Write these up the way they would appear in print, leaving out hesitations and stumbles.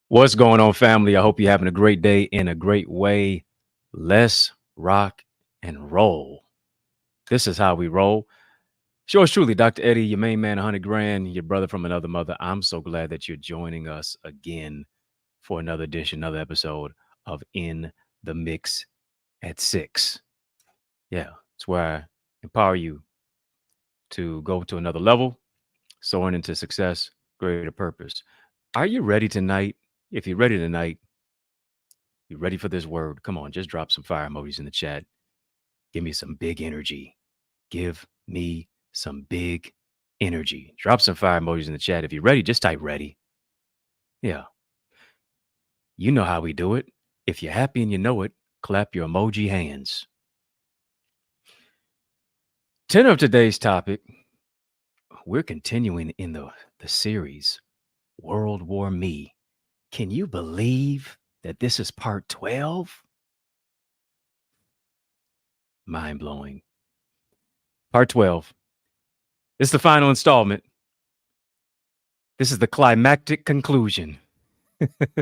What's going on, family? I hope you're having a great day in a great way. Let's rock and roll. This is how we roll. Yours truly, Dr. Eddie, your main man, 100 grand, your brother from another mother. I'm so glad that you're joining us again for another edition, another episode of In the Mix at 6. Yeah, it's where I empower you to go to another level, soaring into success, greater purpose. Are you ready tonight? If you're ready tonight, you ready for this word? Come on, just drop some fire emojis in the chat. Give me some big energy. Give me some big energy. Drop some fire emojis in the chat. If you're ready, just type ready. Yeah. You know how we do it. If you're happy and you know it, clap your emoji hands. Tenor of today's topic, we're continuing in the series, World War Me. Can you believe that this is part 12? Mind-blowing. Part 12. This is the final installment. This is the climactic conclusion. Yeah,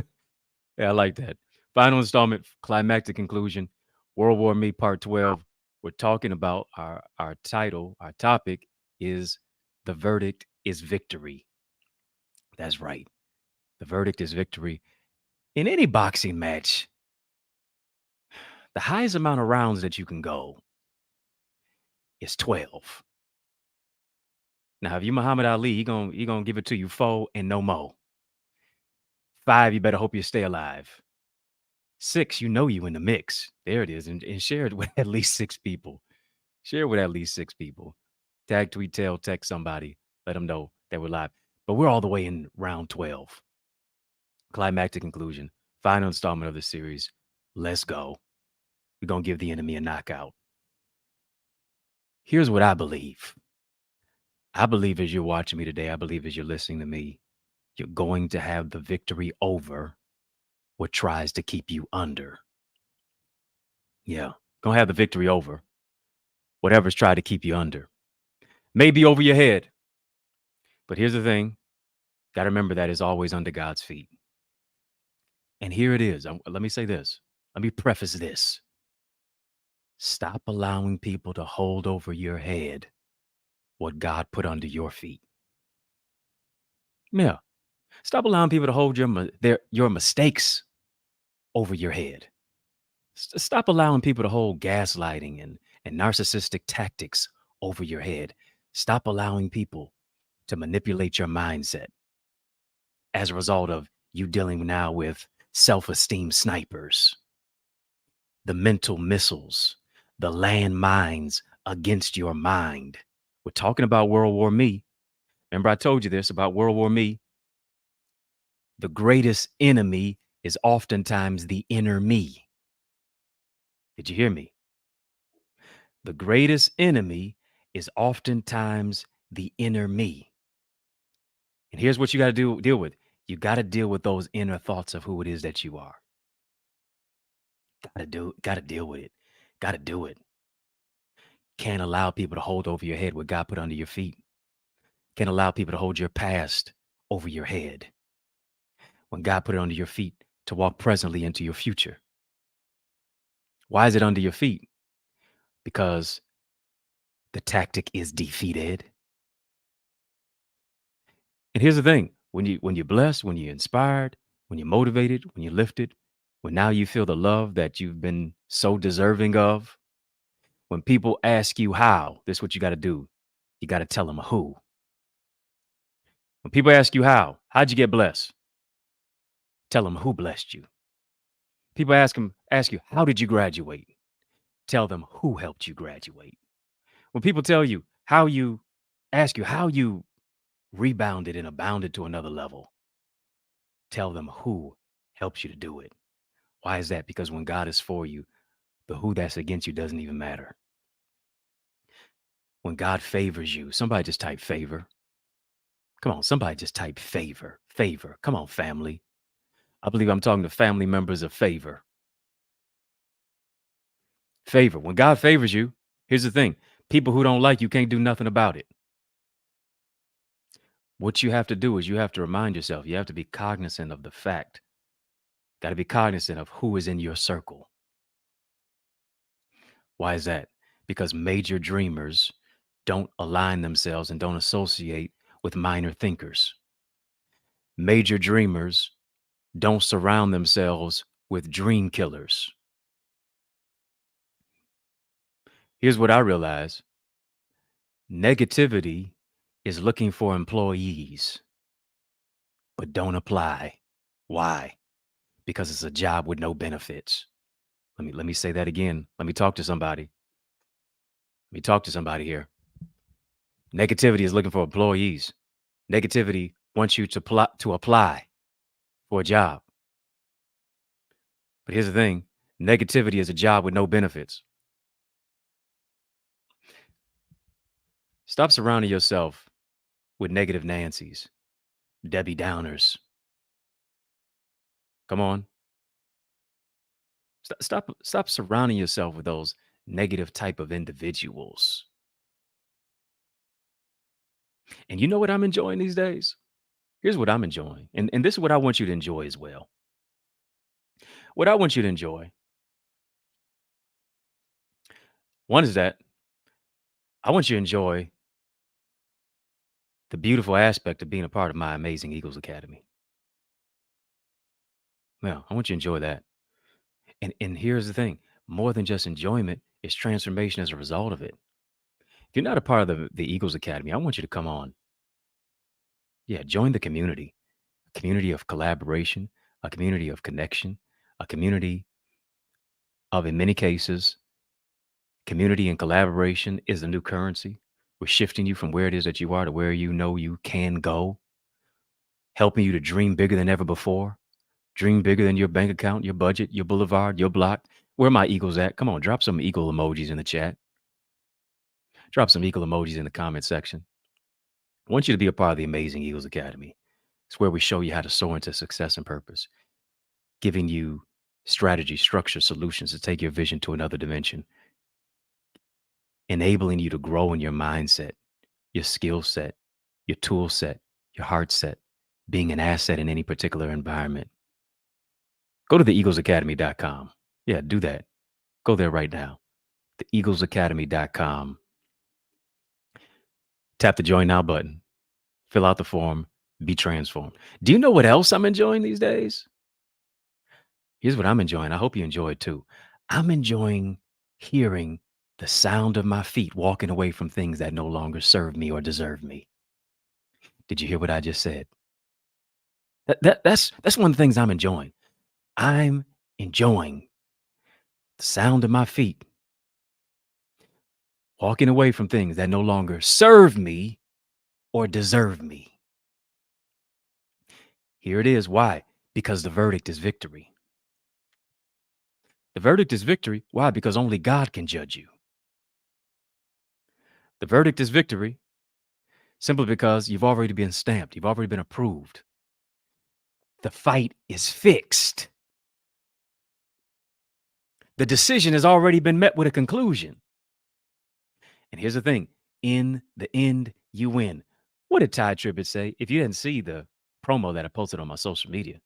I like that. Final installment, climactic conclusion, World War Me, part 12. We're talking about our title, our topic is The Verdict is Victory. That's right. The verdict is victory. In any boxing match, the highest amount of rounds that you can go is 12. Now, if you Muhammad Ali, he gonna give it to you 4 and no more. 5, you better hope you stay alive. 6, you know you in the mix. There it is. And share it with at least 6 people. Share it with at least 6 people. Tag, tweet, tell, text somebody. Let them know that we're live. But we're all the way in round 12. Climactic conclusion. Final installment of the series. Let's go. We're going to give the enemy a knockout. Here's what I believe. I believe as you're watching me today, I believe as you're listening to me, you're going to have the victory over what tries to keep you under. Yeah, going to have the victory over whatever's tried to keep you under. Maybe over your head. But here's the thing. Got to remember that it's always under God's feet. And here it is. Let me say this. Let me preface this. Stop allowing people to hold over your head what God put under your feet. Yeah. Stop allowing people to hold your mistakes over your head. Stop allowing people to hold gaslighting and narcissistic tactics over your head. Stop allowing people to manipulate your mindset as a result of you dealing now with self-esteem snipers, the mental missiles, the landmines against your mind. We're talking about World War Me. Remember, I told you this about World War Me. The greatest enemy is oftentimes the inner me. Did you hear me? The greatest enemy is oftentimes the inner me. And here's what you got to deal with. You got to deal with those inner thoughts of who it is that you are. Got to deal with it. Got to do it. Can't allow people to hold over your head what God put under your feet. Can't allow people to hold your past over your head when God put it under your feet to walk presently into your future. Why is it under your feet? Because the tactic is defeated. And here's the thing, when you're blessed, when you're inspired, when you're motivated, when you're lifted, when now you feel the love that you've been so deserving of, when people ask you how, this is what you got to do. You got to tell them who. When people ask you how'd you get blessed? Tell them who blessed you. People ask you, how did you graduate? Tell them who helped you graduate. When people tell you ask you how you rebounded and abounded to another level, tell them who helps you to do it. Why is that? Because when God is for you, the who that's against you doesn't even matter. When God favors you, somebody just type favor. Come on, somebody just type favor. Favor. Come on, family. I believe I'm talking to family members of favor. Favor. When God favors you, here's the thing. People who don't like you can't do nothing about it. What you have to do is you have to remind yourself, you have to be cognizant of the fact. Got to be cognizant of who is in your circle. Why is that? Because major dreamers don't align themselves and don't associate with minor thinkers. Major dreamers don't surround themselves with dream killers. Here's what I realize. Negativity is looking for employees, but don't apply. Why? Because it's a job with no benefits. Let me say that again. Let me talk to somebody. Let me talk to somebody here. Negativity is looking for employees. Negativity wants you to apply for a job. But here's the thing. Negativity is a job with no benefits. Stop surrounding yourself with negative Nancys, Debbie Downers. Come on. Stop surrounding yourself with those negative type of individuals. And you know what I'm enjoying these days? Here's what I'm enjoying. And this is what I want you to enjoy as well. What I want you to enjoy, one is that I want you to enjoy the beautiful aspect of being a part of my amazing Eagles Academy. Well, I want you to enjoy that. And here's the thing, more than just enjoyment, it's transformation as a result of it. If you're not a part of the Eagles Academy, I want you to come on. Yeah, join the community, a community of collaboration, a community of connection, a community of, in many cases, community and collaboration is the new currency. We're shifting you from where it is that you are to where you know you can go, helping you to dream bigger than ever before, dream bigger than your bank account, your budget, your boulevard, your block. Where are my Eagles at? Come on, drop some eagle emojis in the chat. Drop some eagle emojis in the comment section. I want you to be a part of the amazing Eagles Academy. It's where we show you how to soar into success and purpose, giving you strategy, structure, solutions to take your vision to another dimension, enabling you to grow in your mindset, your skill set, your tool set, your heart set, being an asset in any particular environment. Go to theeaglesacademy.com. Yeah, do that. Go there right now. Theeaglesacademy.com. Tap the join now button. Fill out the form. Be transformed. Do you know what else I'm enjoying these days? Here's what I'm enjoying. I hope you enjoy it too. I'm enjoying hearing the sound of my feet walking away from things that no longer serve me or deserve me. Did you hear what I just said? That's one of the things I'm enjoying. I'm enjoying the sound of my feet, walking away from things that no longer serve me or deserve me. Here it is. Why? Because the verdict is victory. The verdict is victory. Why? Because only God can judge you. The verdict is victory simply because you've already been stamped. You've already been approved. The fight is fixed. The decision has already been met with a conclusion. And here's the thing. In the end, you win. What did Ty Tribbett say? If you didn't see the promo that I posted on my social media,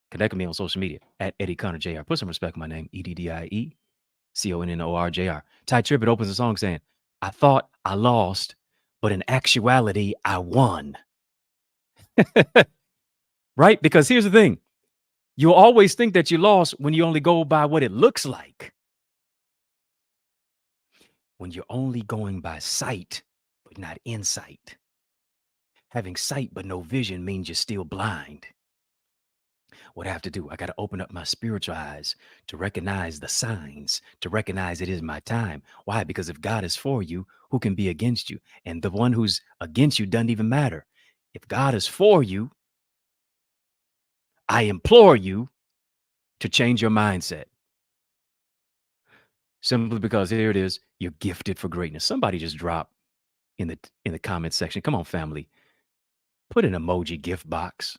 connect with me on social media at EddieConnorJr. Put some respect on my name, EddieConnorJr. Ty Tribbett opens the song saying, I thought I lost, but in actuality, I won. Right? Because here's the thing. You'll always think that you lost when you only go by what it looks like. When you're only going by sight, but not insight. Having sight but no vision means you're still blind. What I have to do, I got to open up my spiritual eyes to recognize the signs, to recognize it is my time. Why? Because if God is for you, who can be against you? And the one who's against you doesn't even matter. If God is for you, I implore you to change your mindset. Simply because here it is, you're gifted for greatness. Somebody just drop in the comment section. Come on, family. Put an emoji gift box.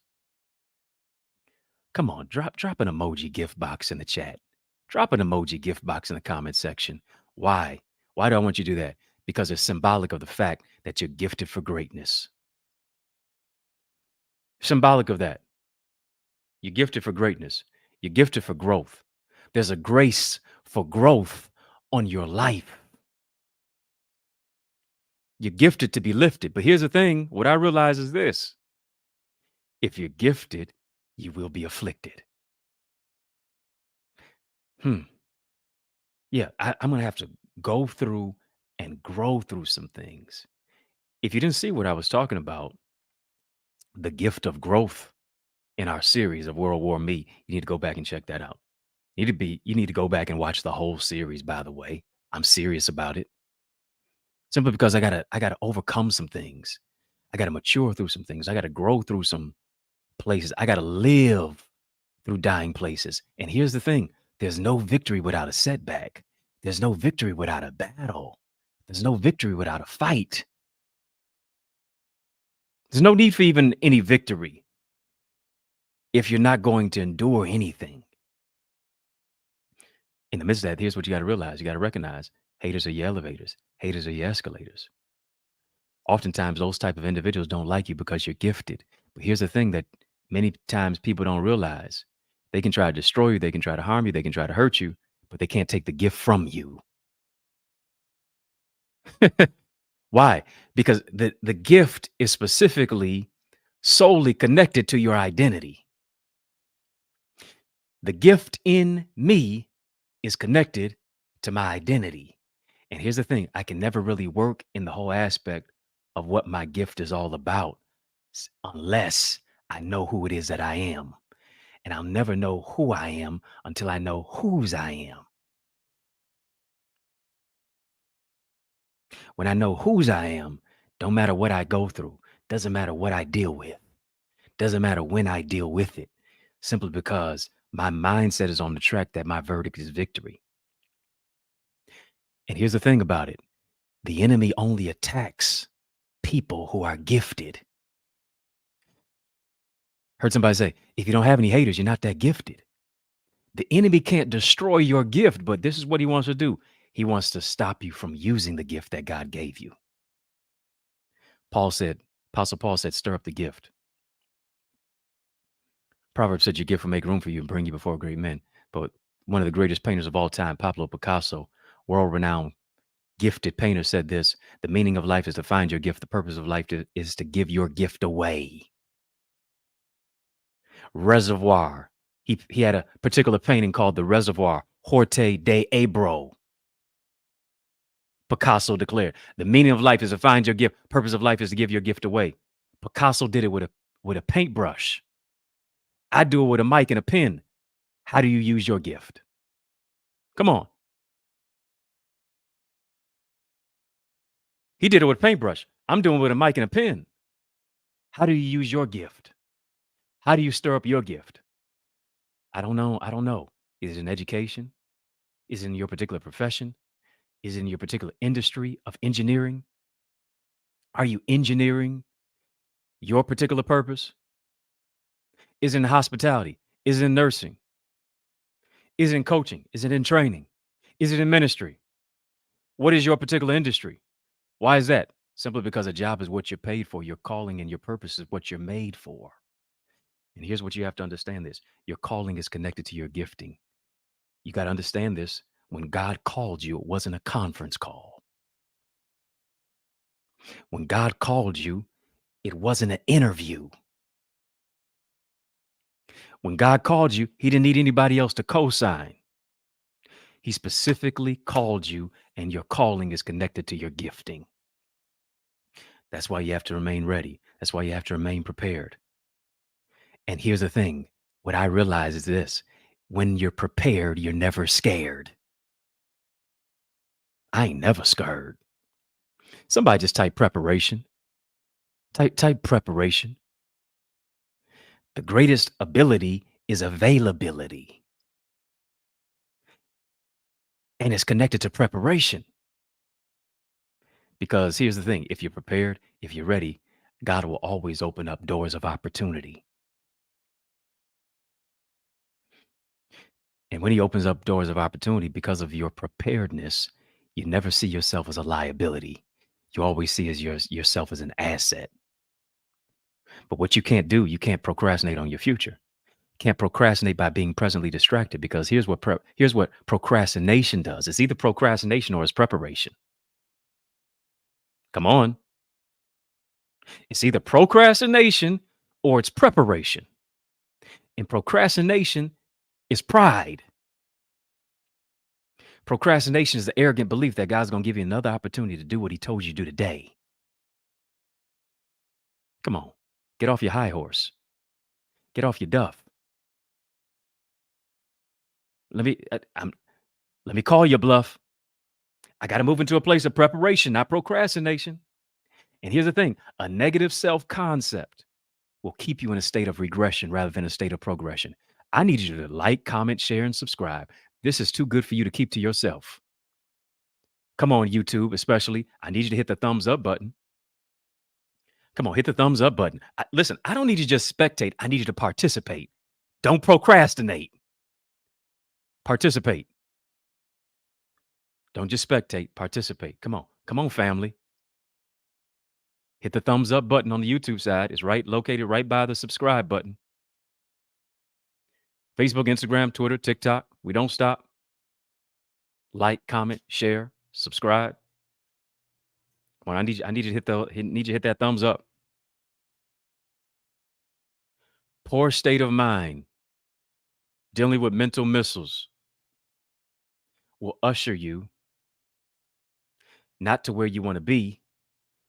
Come on, drop an emoji gift box in the chat. Drop an emoji gift box in the comment section. Why? Why do I want you to do that? Because it's symbolic of the fact that you're gifted for greatness. Symbolic of that. You're gifted for greatness. You're gifted for growth. There's a grace for growth on your life. You're gifted to be lifted. But here's the thing. What I realize is this. If you're gifted, you will be afflicted. Yeah, I'm going to have to go through and grow through some things. If you didn't see what I was talking about, the gift of growth in our series of World War Me, you need to go back and check that out. You need to go back and watch the whole series, by the way. I'm serious about it. Simply because I gotta overcome some things. I gotta mature through some things. I gotta grow through some places. I gotta live through dying places. And here's the thing. There's no victory without a setback. There's no victory without a battle. There's no victory without a fight. There's no need for even any victory if you're not going to endure anything. In the midst of that, here's what you got to realize. You got to recognize haters are your elevators. Haters are your escalators. Oftentimes, those type of individuals don't like you because you're gifted. But here's the thing that many times people don't realize. They can try to destroy you. They can try to harm you. They can try to hurt you, but they can't take the gift from you. Why? Because the gift is specifically solely connected to your identity. The gift in me is connected to my identity. And here's the thing. I can never really work in the whole aspect of what my gift is all about unless I know who it is that I am. And I'll never know who I am until I know whose I am. When I know whose I am, don't matter what I go through, doesn't matter what I deal with, doesn't matter when I deal with it, simply because my mindset is on the track that my verdict is victory. And here's the thing about it. The enemy only attacks people who are gifted. Heard somebody say, if you don't have any haters, you're not that gifted. The enemy can't destroy your gift, but this is what he wants to do. He wants to stop you from using the gift that God gave you. Apostle Paul said, stir up the gift. Proverbs said, your gift will make room for you and bring you before great men. But one of the greatest painters of all time, Pablo Picasso, world-renowned, gifted painter, said this: the meaning of life is to find your gift. The purpose of life is to give your gift away. Reservoir. He had a particular painting called the Reservoir, Horte de Ebro. Picasso declared, the meaning of life is to find your gift. Purpose of life is to give your gift away. Picasso did it with a paintbrush. I do it with a mic and a pen. How do you use your gift? Come on. He did it with a paintbrush. I'm doing it with a mic and a pen. How do you use your gift? How do you stir up your gift? I don't know. I don't know. Is it in education? Is it in your particular profession? Is it in your particular industry of engineering? Are you engineering your particular purpose? Is it in hospitality? Is it in nursing? Is it in coaching? Is it in training? Is it in ministry? What is your particular industry? Why is that? Simply because a job is what you're paid for. Your calling and your purpose is what you're made for. And here's what you have to understand this. Your calling is connected to your gifting. You got to understand this. When God called you, it wasn't a conference call. When God called you, it wasn't an interview. When God called you, he didn't need anybody else to co-sign. He specifically called you, and your calling is connected to your gifting. That's why you have to remain ready. That's why you have to remain prepared. And here's the thing. What I realize is this. When you're prepared, you're never scared. I ain't never scared. Somebody just type preparation. Type preparation. The greatest ability is availability. And it's connected to preparation. Because here's the thing. If you're prepared, if you're ready, God will always open up doors of opportunity. And when he opens up doors of opportunity because of your preparedness, you never see yourself as a liability. You always see as yourself as an asset. But what you can't do, you can't procrastinate on your future. Can't procrastinate by being presently distracted, because here's what procrastination does. It's either procrastination or it's preparation. Come on. It's either procrastination or it's preparation. And procrastination is pride. Procrastination is the arrogant belief that God's going to give you another opportunity to do what he told you to do today. Come on. Get off your high horse. Get off your duff. Let me call your bluff. I got to move into a place of preparation, not procrastination. And here's the thing. A negative self-concept will keep you in a state of regression rather than a state of progression. I need you to like, comment, share, and subscribe. This is too good for you to keep to yourself. Come on, YouTube, especially. I need you to hit the thumbs up button. Come on, hit the thumbs up button. Listen, I don't need you to just spectate. I need you to participate. Don't procrastinate. Participate. Don't just spectate. Participate. Come on. Come on, family. Hit the thumbs up button on the YouTube side. It's located right by the subscribe button. Facebook, Instagram, Twitter, TikTok. We don't stop. Like, comment, share, subscribe. Come on, I need you to hit that thumbs up. Poor state of mind, dealing with mental missiles, will usher you not to where you want to be,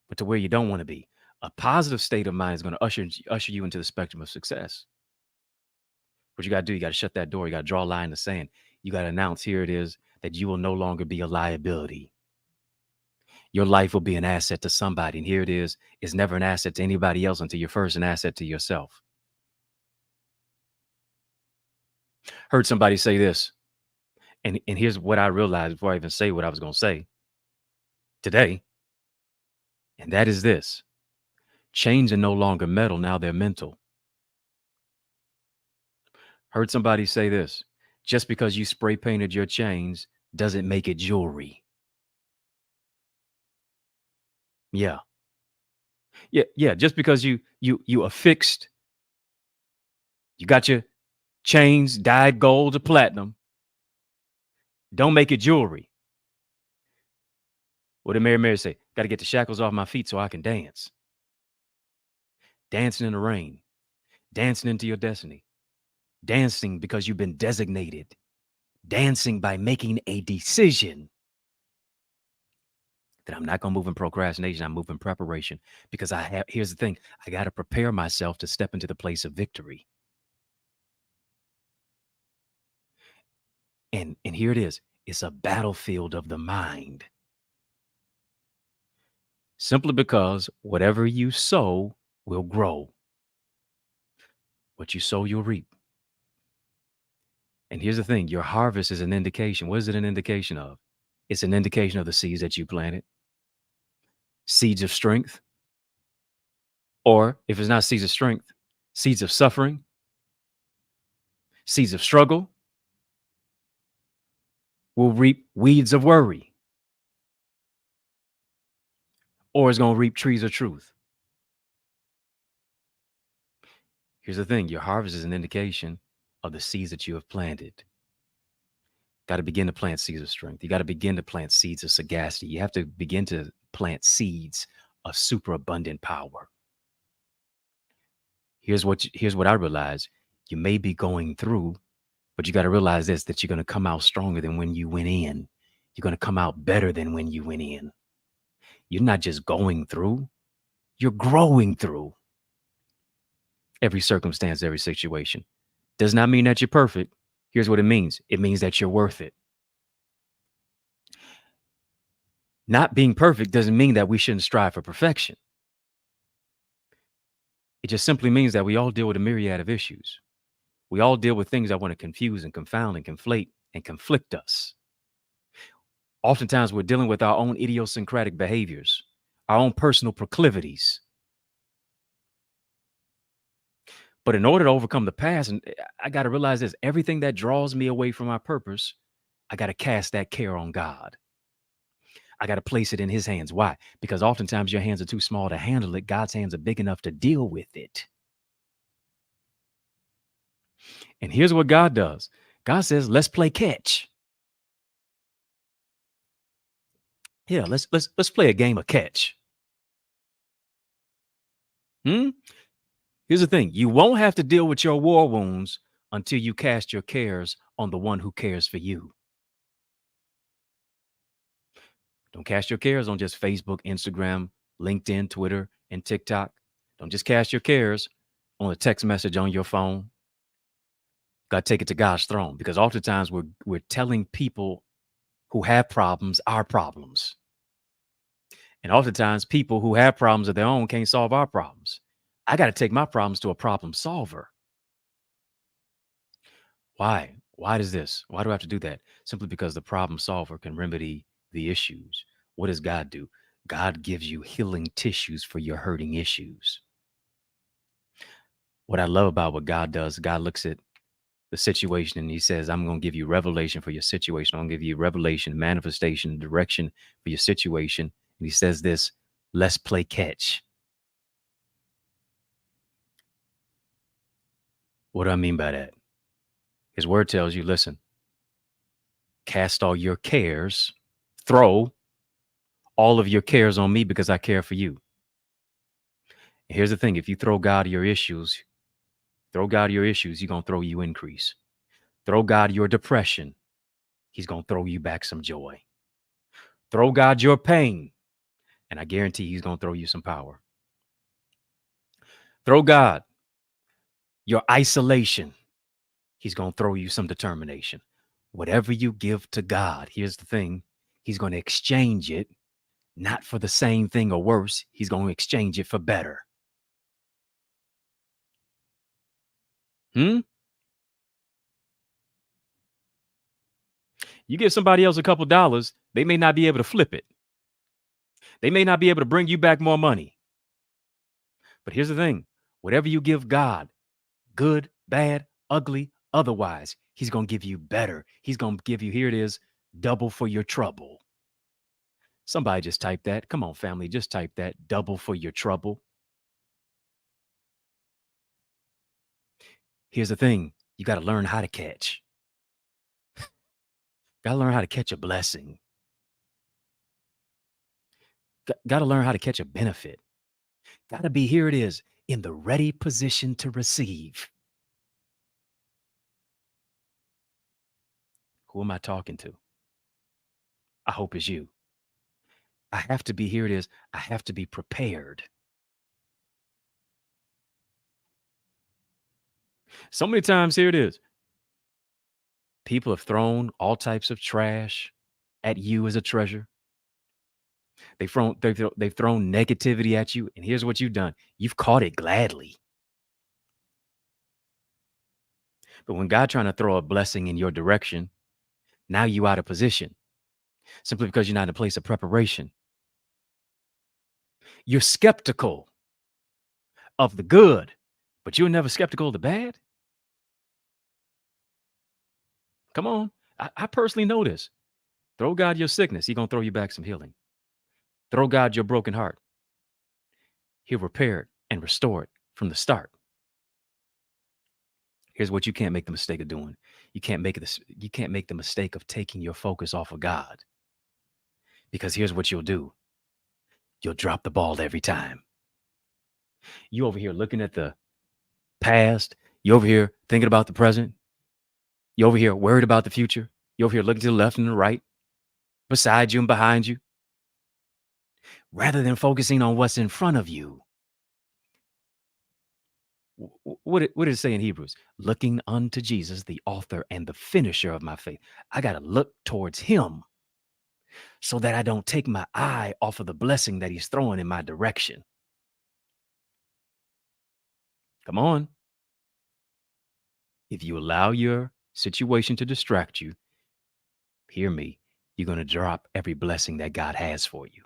but to where you don't want to be. A positive state of mind is going to usher you into the spectrum of success. What you got to do, you got to shut that door. You got to draw a line in the sand. You got to announce, here it is, that you will no longer be a liability. Your life will be an asset to somebody. And here it is, it's never an asset to anybody else until you're first an asset to yourself. Heard somebody say this, and here's what I realized before I even say what I was going to say today. And that is this. Chains are no longer metal. Now they're mental. Heard somebody say this. Just because you spray painted your chains doesn't make it jewelry. Yeah. Just because you affixed, you got your chains dyed gold or platinum, don't make it jewelry. What did Mary say? Got to get the shackles off my feet so I can dance. Dancing in the rain, dancing into your destiny, dancing because you've been designated, dancing by making a decision. That I'm not going to move in procrastination. I'm moving preparation because here's the thing. I got to prepare myself to step into the place of victory. And here it is. It's a battlefield of the mind. Simply because whatever you sow will grow. What you sow, you'll reap. And here's the thing. Your harvest is an indication. What is it an indication of? It's an indication of the seeds that you planted. Seeds of strength. Or if it's not seeds of strength, seeds of suffering, seeds of struggle will reap weeds of worry. Or it's going to reap trees of truth. Here's the thing. Your harvest is an indication of the seeds that you have planted. Got to begin to plant seeds of strength. You got to begin to plant seeds of sagacity. You have to begin to plant seeds of superabundant power. Here's what I realized. You may be going through, but you got to realize this, that you're going to come out stronger than when you went in. You're going to come out better than when you went in. You're not just going through, you're growing through every circumstance, every situation. Does not mean that you're perfect. Here's what it means. It means that you're worth it. Not being perfect doesn't mean that we shouldn't strive for perfection. It just simply means that we all deal with a myriad of issues. We all deal with things that want to confuse and confound and conflate and conflict us. Oftentimes, we're dealing with our own idiosyncratic behaviors, our own personal proclivities. But in order to overcome the past, and I got to realize this, everything that draws me away from my purpose, I got to cast that care on God. I got to place it in his hands. Why? Because oftentimes your hands are too small to handle it. God's hands are big enough to deal with it. And here's what God does. God says, let's play catch. Yeah, let's play a game of catch. Here's the thing. You won't have to deal with your war wounds until you cast your cares on the one who cares for you. Don't cast your cares on just Facebook, Instagram, LinkedIn, Twitter, and TikTok. Don't just cast your cares on a text message on your phone. Got to take it to God's throne, because oftentimes we're telling people who have problems our problems. And oftentimes people who have problems of their own can't solve our problems. I got to take my problems to a problem solver. Why? Why does this? Why do I have to do that? Simply because the problem solver can remedy the issues. What does God do? God gives you healing tissues for your hurting issues. What I love about what God does, God looks at the situation and he says, I'm going to give you revelation for your situation. I'm going to give you revelation, manifestation, direction for your situation. And he says this, let's play catch. What do I mean by that? His word tells you, listen, cast all your cares, throw all of your cares on me because I care for you. And here's the thing. If you throw God your issues, you're going to throw you increase. Throw God your depression. He's going to throw you back some joy. Throw God your pain. And I guarantee he's going to throw you some power. Throw God your isolation. He's going to throw you some determination. Whatever you give to God, here's the thing. He's going to exchange it, not for the same thing or worse. He's going to exchange it for better. You give somebody else a couple dollars, they may not be able to flip it. They may not be able to bring you back more money. But here's the thing. Whatever you give God, good, bad, ugly, otherwise, he's going to give you better. He's going to give you, here it is, double for your trouble. Somebody just type that. Come on, family, just type that. Double for your trouble. Here's the thing. You got to learn how to catch. Got to learn how to catch a blessing. Got to learn how to catch a benefit. Got to be, here it is, in the ready position to receive. Who am I talking to? I hope it's you. I have to be, here it is, I have to be prepared. So many times, here it is, people have thrown all types of trash at you as a treasure. They've thrown negativity at you, and here's what you've done. You've caught it gladly. But when God trying to throw a blessing in your direction, now you out of position simply because you're not in a place of preparation. You're skeptical of the good, but you're never skeptical of the bad. Come on. I personally know this. Throw God your sickness, He's going to throw you back some healing. Throw God your broken heart. He'll repair it and restore it from the start. Here's what you can't make the mistake of doing. You can't make the mistake of taking your focus off of God. Because here's what you'll do. You'll drop the ball every time. You over here looking at the past. You over here thinking about the present. You over here worried about the future. You over here looking to the left and the right, beside you and behind you, rather than focusing on what's in front of you. What did it say in Hebrews? Looking unto Jesus, the author and the finisher of my faith. I got to look towards him so that I don't take my eye off of the blessing that he's throwing in my direction. Come on. If you allow your situation to distract you, hear me, you're going to drop every blessing that God has for you.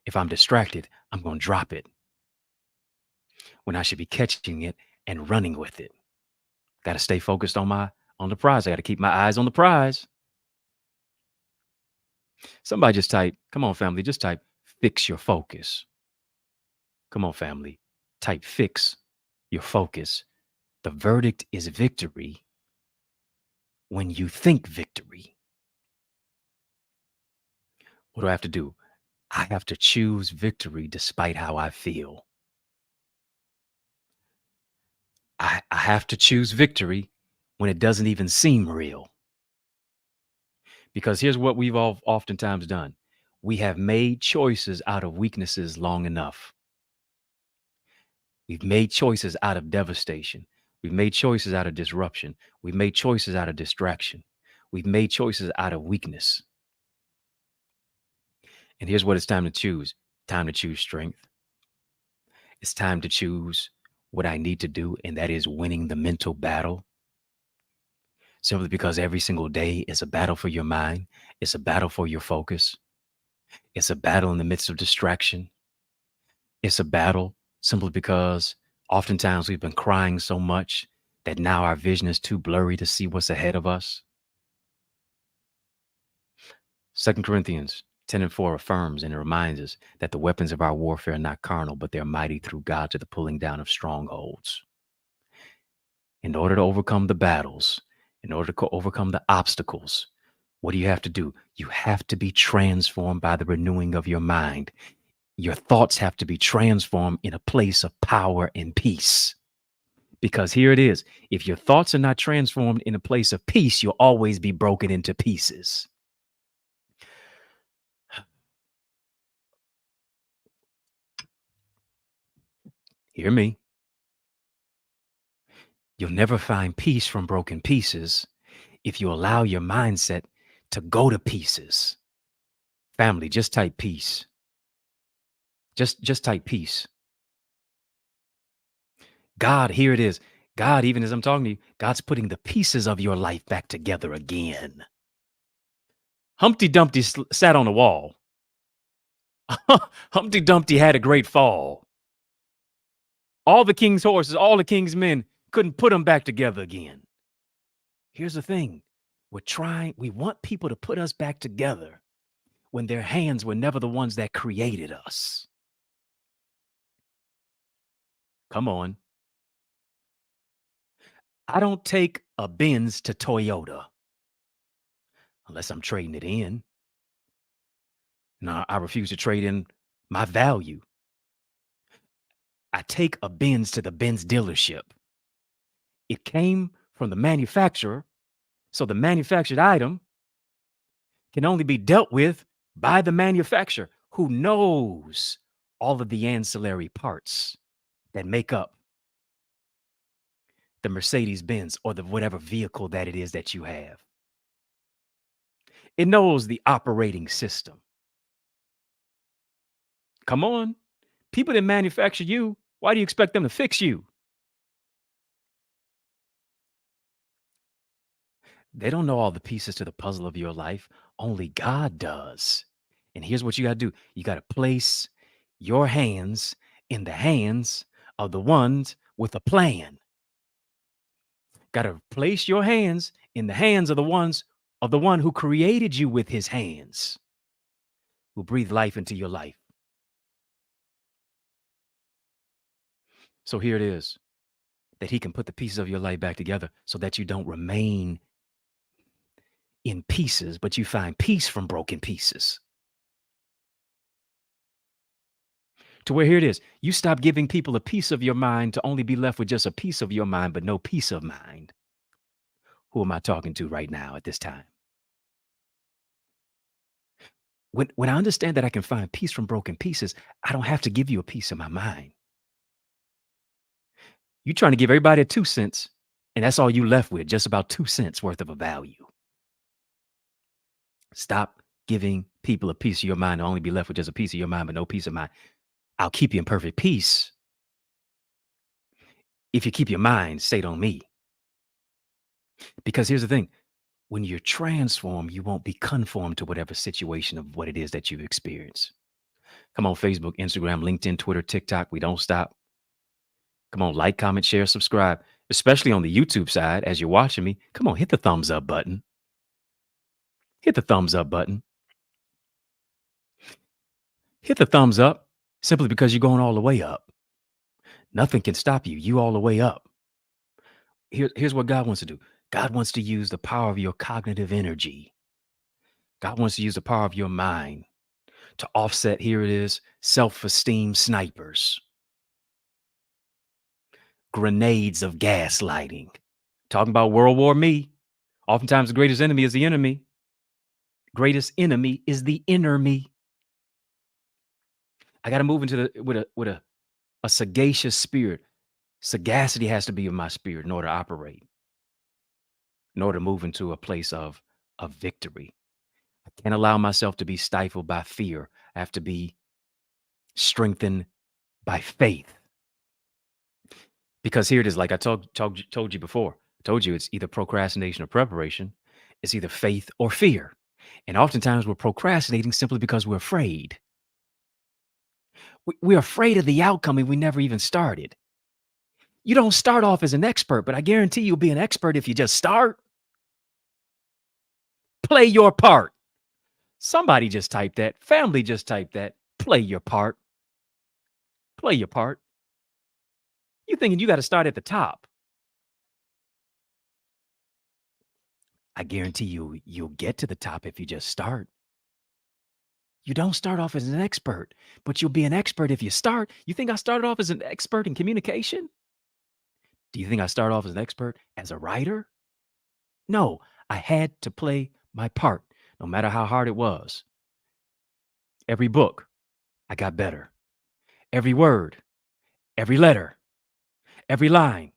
If I'm distracted, I'm going to drop it when I should be catching it and running with it. Got to stay focused on the prize. I got to keep my eyes on the prize. Somebody just type, come on, family, just type, fix your focus. Come on, family, type, fix your focus. The verdict is victory when you think victory. What do I have to do? I have to choose victory despite how I feel. I have to choose victory when it doesn't even seem real. Because here's what we've all oftentimes done. We have made choices out of weaknesses long enough. We've made choices out of devastation. We've made choices out of disruption. We've made choices out of distraction. We've made choices out of weakness. And here's what it's time to choose. Time to choose strength. It's time to choose what I need to do, and that is winning the mental battle. Simply because every single day is a battle for your mind. It's a battle for your focus. It's a battle in the midst of distraction. It's a battle simply because oftentimes we've been crying so much that now our vision is too blurry to see what's ahead of us. 2 Corinthians 10:4 affirms and it reminds us that the weapons of our warfare are not carnal, but they're mighty through God to the pulling down of strongholds. In order to overcome the battles, in order to overcome the obstacles, what do you have to do? You have to be transformed by the renewing of your mind. Your thoughts have to be transformed in a place of power and peace. Because here it is. If your thoughts are not transformed in a place of peace, you'll always be broken into pieces. Hear me. You'll never find peace from broken pieces if you allow your mindset to go to pieces. Family, just type peace. Just type peace. God, here it is. God, even as I'm talking to you, God's putting the pieces of your life back together again. Humpty Dumpty sat on a wall. Humpty Dumpty had a great fall. All the king's horses, all the king's men couldn't put them back together again. Here's the thing. We want people to put us back together when their hands were never the ones that created us. Come on. I don't take a Benz to Toyota unless I'm trading it in. No, I refuse to trade in my value. I take a Benz to the Benz dealership. It came from the manufacturer, so the manufactured item can only be dealt with by the manufacturer who knows all of the ancillary parts that make up the Mercedes Benz or the whatever vehicle that it is that you have. It knows the operating system. Come on. People that manufacture you, why do you expect them to fix you? They don't know all the pieces to the puzzle of your life. Only God does. And here's what you got to do. You got to place your hands in the hands of the ones with a plan. Got to place your hands in the hands of the one who created you with his hands, who breathed life into your life. So here it is, that he can put the pieces of your life back together so that you don't remain in pieces, but you find peace from broken pieces. To where here it is, you stop giving people a piece of your mind to only be left with just a piece of your mind, but no peace of mind. Who am I talking to right now at this time? When I understand that I can find peace from broken pieces, I don't have to give you a piece of my mind. You're trying to give everybody a 2 cents, and that's all you left with, just about 2 cents worth of a value. Stop giving people a piece of your mind to only be left with just a piece of your mind, but no peace of mind. I'll keep you in perfect peace if you keep your mind stayed on me. Because here's the thing, when you're transformed, you won't be conformed to whatever situation of what it is that you've experienced. Come on, Facebook, Instagram, LinkedIn, Twitter, TikTok. We don't stop. Come on, like, comment, share, subscribe, especially on the YouTube side as you're watching me. Come on, hit the thumbs up button. Hit the thumbs up button. Hit the thumbs up simply because you're going all the way up. Nothing can stop you. You all the way up. Here's what God wants to do. God wants to use the power of your cognitive energy. God wants to use the power of your mind to offset, here it is, self-esteem snipers, grenades of gaslighting. Talking about World War Me. Oftentimes the greatest enemy is the enemy. Greatest enemy is the inner me. I got to move into the with a sagacious spirit. Sagacity has to be in my spirit in order to operate, in order to move into a place of victory. I can't allow myself to be stifled by fear. I have to be strengthened by faith. Because here it is, like I told you before. I told you it's either procrastination or preparation. It's either faith or fear. And oftentimes we're procrastinating simply because we're afraid. We're afraid of the outcome and we never even started. You don't start off as an expert, but I guarantee you'll be an expert if you just start. Play your part. Somebody just typed that. Family just typed that. Play your part. Play your part. You thinking you got to start at the top. I guarantee you'll get to the top if you just start. You don't start off as an expert, but you'll be an expert if you start. You think I started off as an expert in communication? Do you think I started off as an expert as a writer? No, I had to play my part, no matter how hard it was. Every book, I got better. Every word, every letter, every line,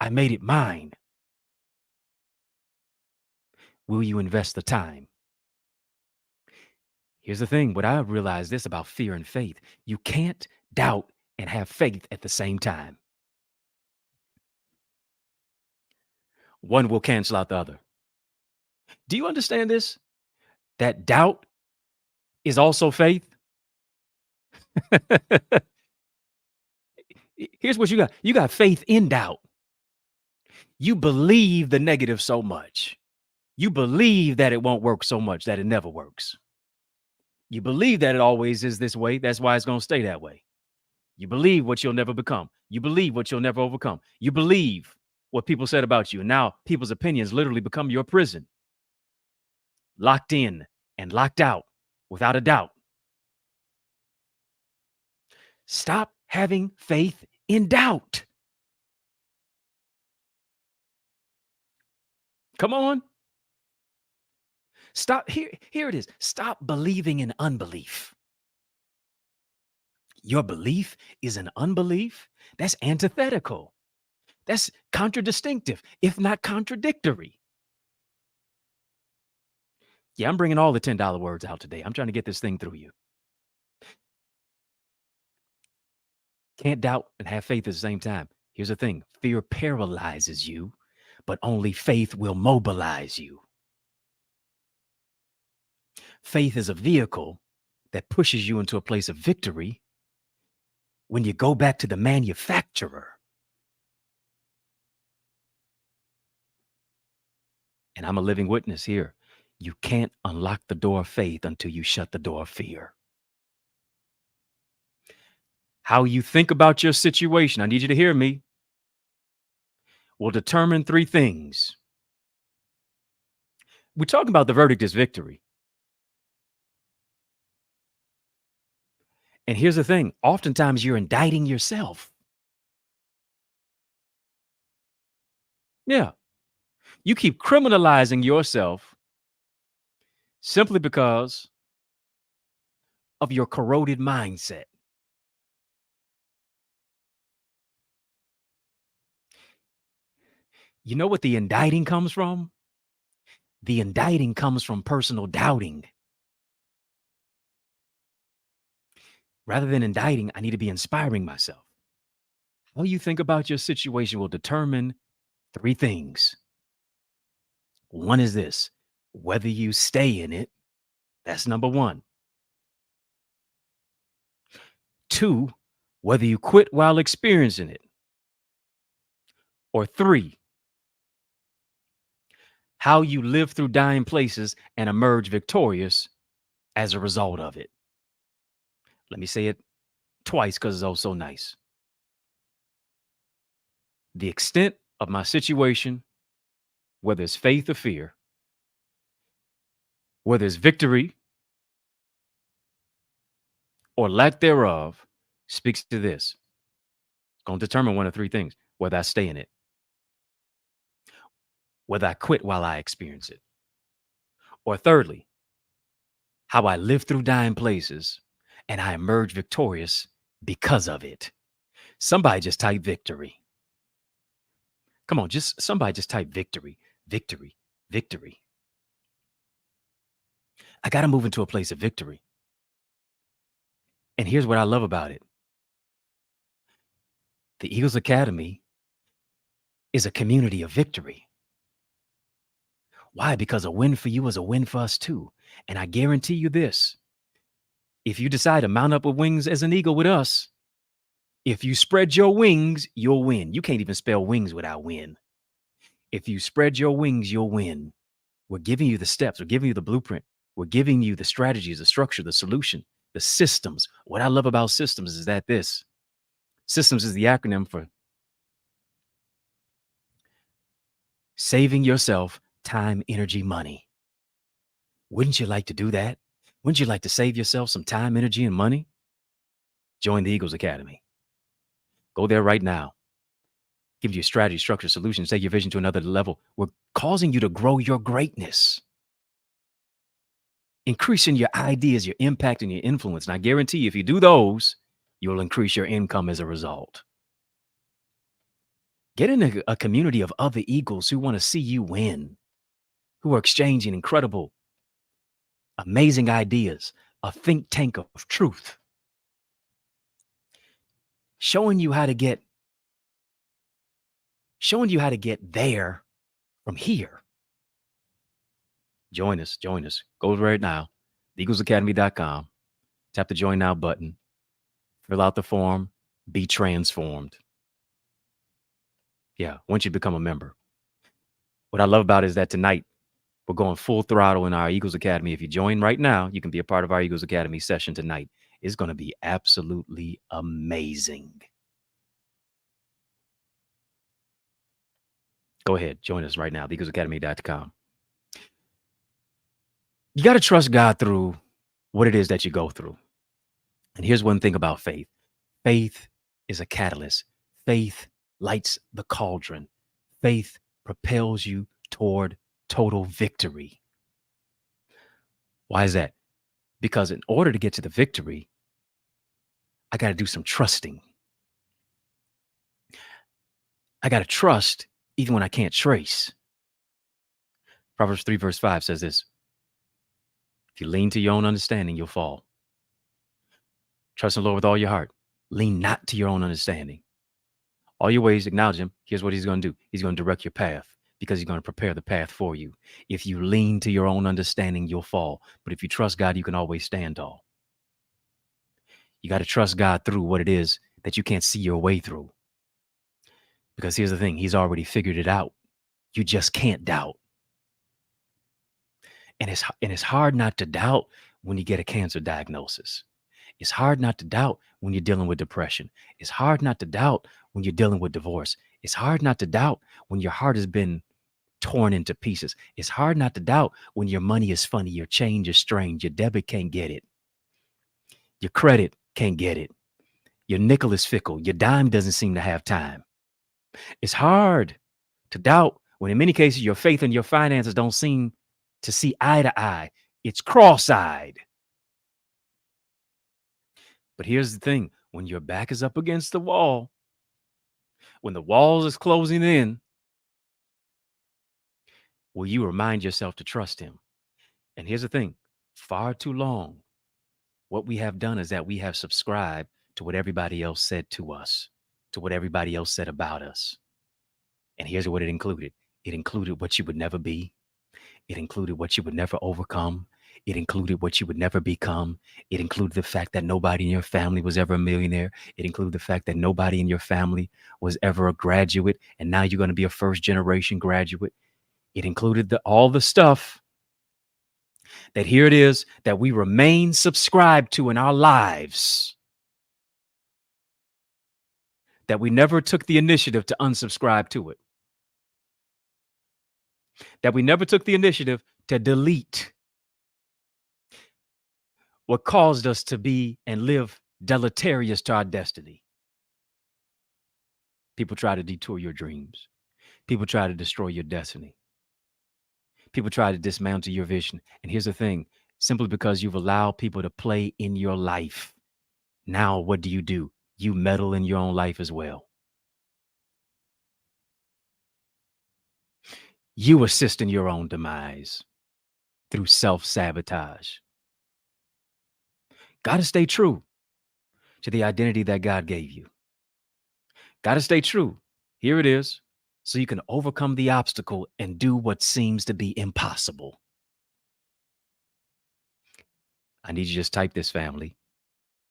I made it mine. Will you invest the time? Here's the thing, what I realized this about fear and faith. You can't doubt and have faith at the same time. One will cancel out the other. Do you understand this? That doubt is also faith. Here's what you got. You got faith in doubt. You believe the negative so much. You believe that it won't work so much that it never works. You believe that it always is this way. That's why it's going to stay that way. You believe what you'll never become. You believe what you'll never overcome. You believe what people said about you. And now people's opinions literally become your prison. Locked in and locked out without a doubt. Stop having faith in doubt. Come on. Stop. Here it is. Stop believing in unbelief. Your belief is an unbelief. That's antithetical. That's contradistinct, if not contradictory. Yeah, I'm bringing all the $10 words out today. I'm trying to get this thing through you. Can't doubt and have faith at the same time. Here's the thing. Fear paralyzes you, but only faith will mobilize you. Faith is a vehicle that pushes you into a place of victory when you go back to the manufacturer. And I'm a living witness here. You can't unlock the door of faith until you shut the door of fear. How you think about your situation, I need you to hear me, will determine three things. We're talking about the verdict is victory. And here's the thing. Oftentimes you're indicting yourself. Yeah. You keep criminalizing yourself simply because of your corroded mindset. You know what the indicting comes from? The indicting comes from personal doubting. Rather than indicting, I need to be inspiring myself. How you think about your situation will determine three things. One is this: whether you stay in it. That's number one. Two, whether you quit while experiencing it. Or three, how you live through dying places and emerge victorious as a result of it. Let me say it twice because it's oh so nice. The extent of my situation, whether it's faith or fear, whether it's victory or lack thereof, speaks to this. It's going to determine one of three things: whether I stay in it, whether I quit while I experience it, or thirdly, how I live through dying places and I emerge victorious because of it. Somebody just type victory. Come on, somebody just type victory, victory, victory. I got to move into a place of victory. And here's what I love about it. The Eagles Academy is a community of victory. Why? Because a win for you is a win for us too. And I guarantee you this: if you decide to mount up with wings as an eagle with us, if you spread your wings, you'll win. You can't even spell wings without win. If you spread your wings, you'll win. We're giving you the steps. We're giving you the blueprint. We're giving you the strategies, the structure, the solution, the systems. What I love about systems is that systems is the acronym for saving yourself time, energy, money. Wouldn't you like to do that? Wouldn't you like to save yourself some time, energy, and money? Join the Eagles Academy. Go there right now. Give you a strategy, structure, solutions, take your vision to another level. We're causing you to grow your greatness, increasing your ideas, your impact, and your influence. And I guarantee you, if you do those, you'll increase your income as a result. Get in a community of other Eagles who want to see you win, who are exchanging incredible, amazing ideas, a think tank of truth, showing you how to get there from here. Join us. Go right now, theeaglesacademy.com. Tap the join now button. Fill out the form. Be transformed. Yeah, once you become a member. What I love about it is that tonight we're going full throttle in our Eagles Academy. If you join right now, you can be a part of our Eagles Academy session tonight. It's going to be absolutely amazing. Go ahead. Join us right now, theeaglesacademy.com. You got to trust God through what it is that you go through. And here's one thing about faith. Faith is a catalyst. Faith lights the cauldron. Faith propels you toward total victory. Why is that? Because in order to get to the victory, I got to do some trusting. I got to trust even when I can't trace. Proverbs 3 verse 5 says this: if you lean to your own understanding, you'll fall. Trust in the Lord with all your heart. Lean not to your own understanding. All your ways, acknowledge him. Here's what he's going to do. He's going to direct your path because he's going to prepare the path for you. If you lean to your own understanding, you'll fall. But if you trust God, you can always stand tall. You got to trust God through what it is that you can't see your way through. Because here's the thing, he's already figured it out. You just can't doubt. And it's hard not to doubt when you get a cancer diagnosis. It's hard not to doubt when you're dealing with depression. It's hard not to doubt when you're dealing with divorce. It's hard not to doubt when your heart has been torn into pieces. It's hard not to doubt when your money is funny, your change is strange, your debit can't get it, your credit can't get it, your nickel is fickle, your dime doesn't seem to have time. It's hard to doubt when in many cases your faith and your finances don't seem to see eye to eye. It's cross-eyed. But here's the thing, when your back is up against the wall, when the walls is closing in, will you remind yourself to trust him? And here's the thing, far too long, what we have done is that we have subscribed to what everybody else said to us, to what everybody else said about us. And here's what it included. It included what you would never be. It included what you would never overcome. It included what you would never become. It included the fact that nobody in your family was ever a millionaire. It included the fact that nobody in your family was ever a graduate, and now you're going to be a first-generation graduate. It included all the stuff that here it is that we remain subscribed to in our lives, that we never took the initiative to unsubscribe to it, that we never took the initiative to delete what caused us to be and live deleterious to our destiny. People try to detour your dreams. People try to destroy your destiny. People try to dismantle your vision. And here's the thing, simply because you've allowed people to play in your life, now what do? You meddle in your own life as well. You assist in your own demise through self-sabotage. Got to stay true to the identity that God gave you. Got to stay true. Here it is. So you can overcome the obstacle and do what seems to be impossible. I need you to just type this, family.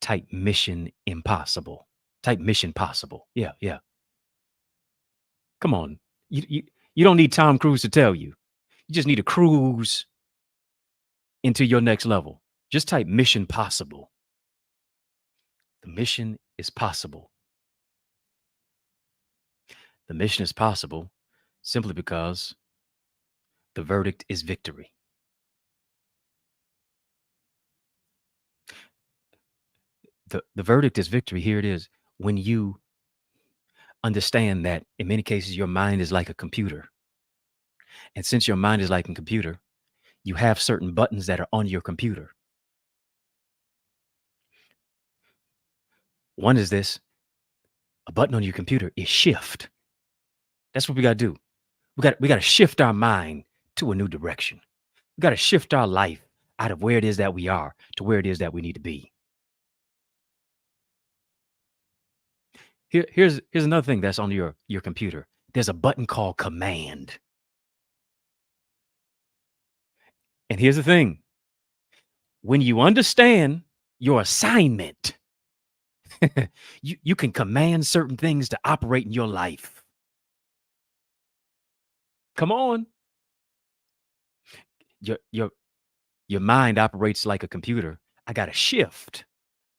Type mission impossible. Type mission possible. Yeah. Come on. You don't need Tom Cruise to tell you. You just need to cruise into your next level. Just type mission possible. The mission is possible. The mission is possible simply because the verdict is victory. The verdict is victory. Here it is. When you understand that in many cases your mind is like a computer. And since your mind is like a computer, you have certain buttons that are on your computer. One is this. A button on your computer is shift. That's what we got to do. We got to shift our mind to a new direction. We got to shift our life out of where it is that we are to where it is that we need to be. Here's another thing that's on your computer. There's a button called command. And here's the thing. When you understand your assignment, you can command certain things to operate in your life. Come on. Your mind operates like a computer. I got to shift.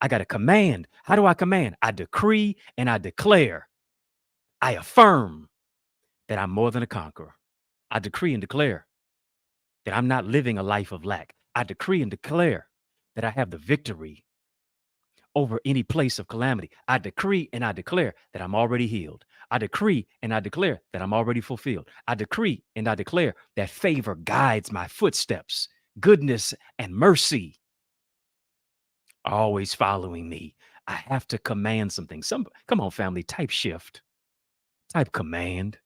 I got to command. How do I command? I decree and I declare. I affirm that I'm more than a conqueror. I decree and declare that I'm not living a life of lack. I decree and declare that I have the victory over any place of calamity. I decree and I declare that I'm already healed. I decree and I declare that I'm already fulfilled. I decree and I declare that favor guides my footsteps goodness, and mercy are always following me. I have to command something. Come on, family, type shift, type command.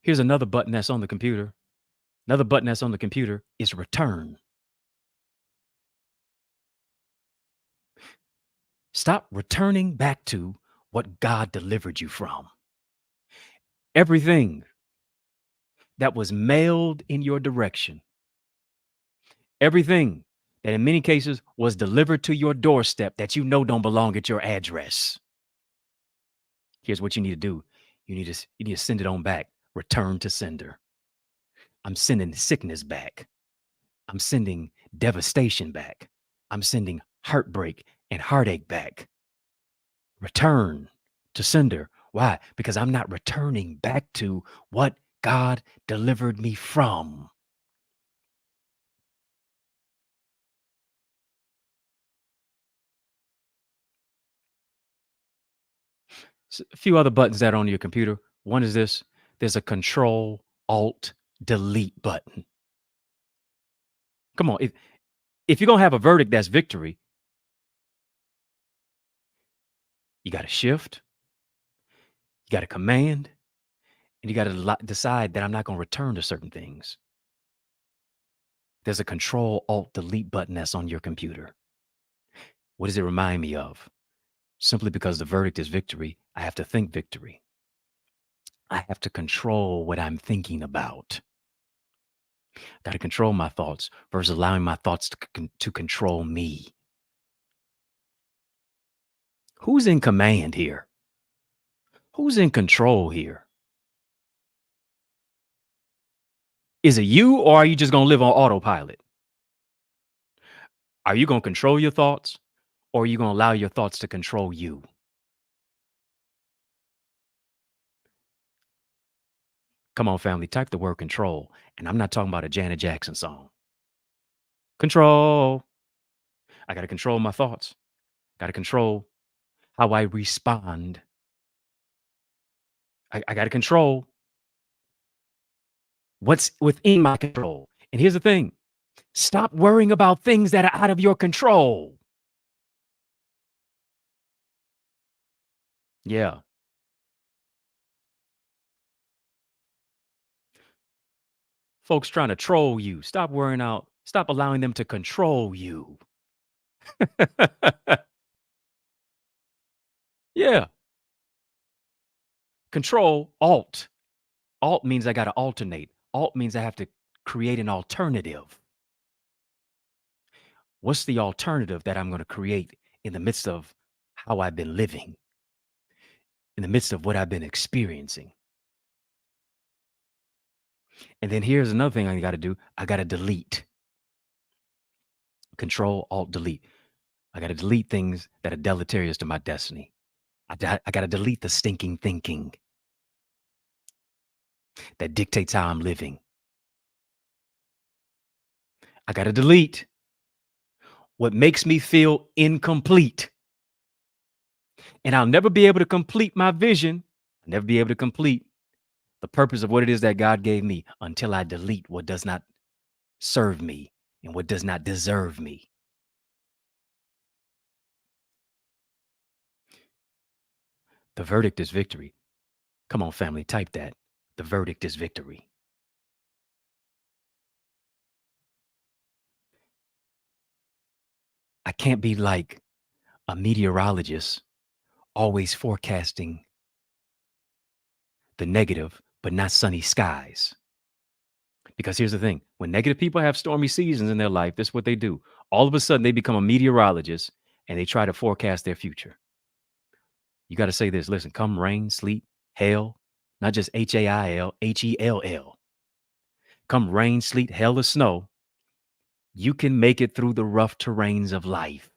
Here's another button that's on the computer. Another button that's on the computer is return. Stop returning back to what God delivered you from. Everything that was mailed in your direction, everything that in many cases was delivered to your doorstep that you know don't belong at your address. Here's what you need to do. You need to send it on back. Return to sender. I'm sending sickness back. I'm sending devastation back. I'm sending heartbreak and heartache back. Return to sender. Why? Because I'm not returning back to what God delivered me from. A few other buttons that are on your computer. One is this. There's a Control Alt Delete button. Come on. If you're going to have a verdict that's victory, you got to shift, you got to command, and you got to decide that I'm not going to return to certain things. There's a Control Alt Delete button that's on your computer. What does it remind me of? Simply because the verdict is victory, I have to think victory. I have to control what I'm thinking about. Got to control my thoughts versus allowing my thoughts to control me. Who's in command here? Who's in control here? Is it you, or are you just going to live on autopilot? Are you going to control your thoughts, or are you going to allow your thoughts to control you? Come on, family, type the word control. And I'm not talking about a Janet Jackson song. Control. I got to control my thoughts. Got to control how I respond. I got to control what's within my control. And here's the thing. Stop worrying about things that are out of your control. Yeah. Folks trying to troll you. Stop worrying out. Stop allowing them to control you. Yeah. Control, alt. Alt means I got to alternate. Alt means I have to create an alternative. What's the alternative that I'm going to create in the midst of how I've been living, in the midst of what I've been experiencing? And then here's another thing I got to do. I got to delete. Control, alt, delete. I got to delete things that are deleterious to my destiny. I got to delete the stinking thinking that dictates how I'm living. I got to delete what makes me feel incomplete. And I'll never be able to complete my vision. I'll never be able to complete the purpose of what it is that God gave me until I delete what does not serve me and what does not deserve me. The verdict is victory. Come on, family, type that. The verdict is victory. I can't be like a meteorologist always forecasting the negative, but not sunny skies. Because here's the thing, when negative people have stormy seasons in their life, this is what they do. All of a sudden, they become a meteorologist and they try to forecast their future. You got to say this, listen, come rain, sleet, hail, not just HAIL, HELL. Come rain, sleet, hail, or snow, you can make it through the rough terrains of life.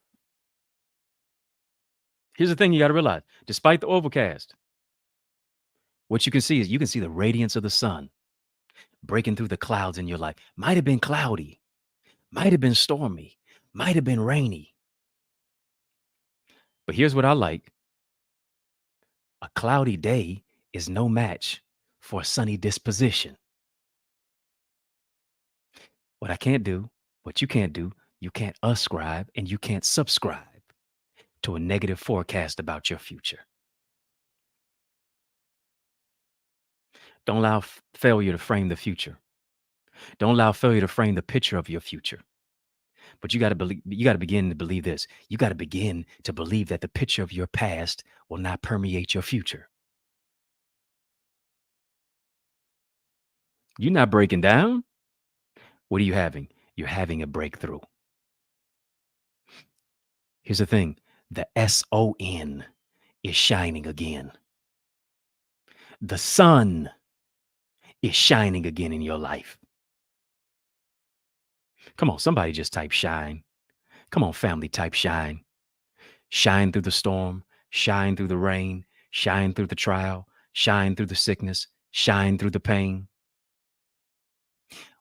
Here's the thing you got to realize, despite the overcast, what you can see is you can see the radiance of the sun breaking through the clouds in your life. Might have been cloudy, might have been stormy, might have been rainy. But here's what I like. A cloudy day is no match for a sunny disposition. What I can't do, what you can't do, you can't ascribe and you can't subscribe to a negative forecast about your future. Don't allow failure to frame the future. Don't allow failure to frame the picture of your future. But you got to begin to believe this. You got to begin to believe that the picture of your past will not permeate your future. You're not breaking down. What are you having? You're having a breakthrough. Here's the thing. The SON is shining again. The sun is shining again in your life. Come on, somebody just type shine. Come on, family, type shine. Shine through the storm, shine through the rain, shine through the trial, shine through the sickness, shine through the pain.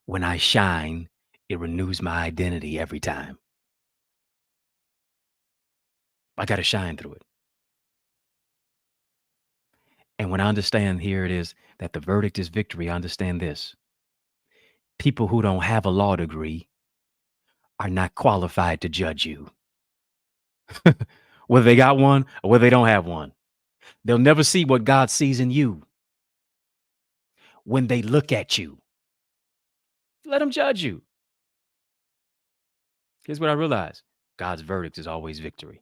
When I shine, it renews my identity every time. I got to shine through it. And when I understand, here it is, that the verdict is victory, I understand this. People who don't have a law degree are not qualified to judge you. Whether they got one or whether they don't have one. They'll never see what God sees in you when they look at you. Let them judge you. Here's what I realize. God's verdict is always victory.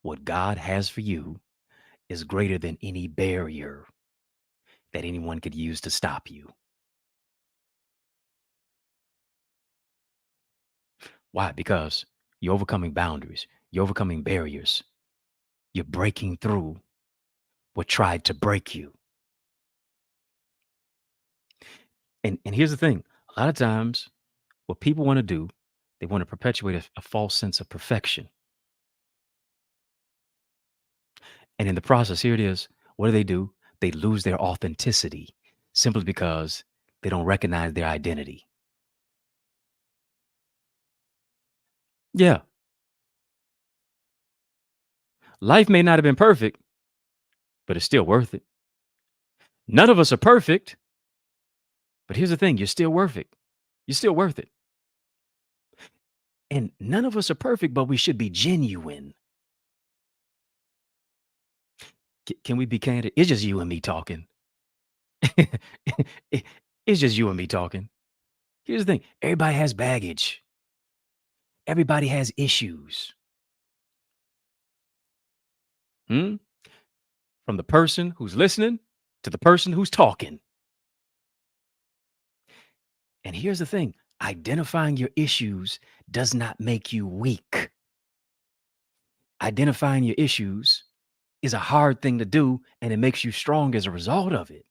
What God has for you is greater than any barrier that anyone could use to stop you. Why? Because you're overcoming boundaries. You're overcoming barriers. You're breaking through what tried to break you. And here's the thing. A lot of times, what people want to do, they want to perpetuate a false sense of perfection. And in the process, here it is. What do? They lose their authenticity simply because they don't recognize their identity. Yeah. Life may not have been perfect, but it's still worth it. None of us are perfect, but here's the thing. You're still worth it. You're still worth it. And none of us are perfect, but we should be genuine. Can we be candid? It's just you and me talking. It's just you and me talking. Here's the thing. Everybody has baggage. Everybody has issues. From the person who's listening to the person who's talking. And here's the thing. Identifying your issues does not make you weak. Identifying your issues is a hard thing to do, and it makes you strong as a result of it.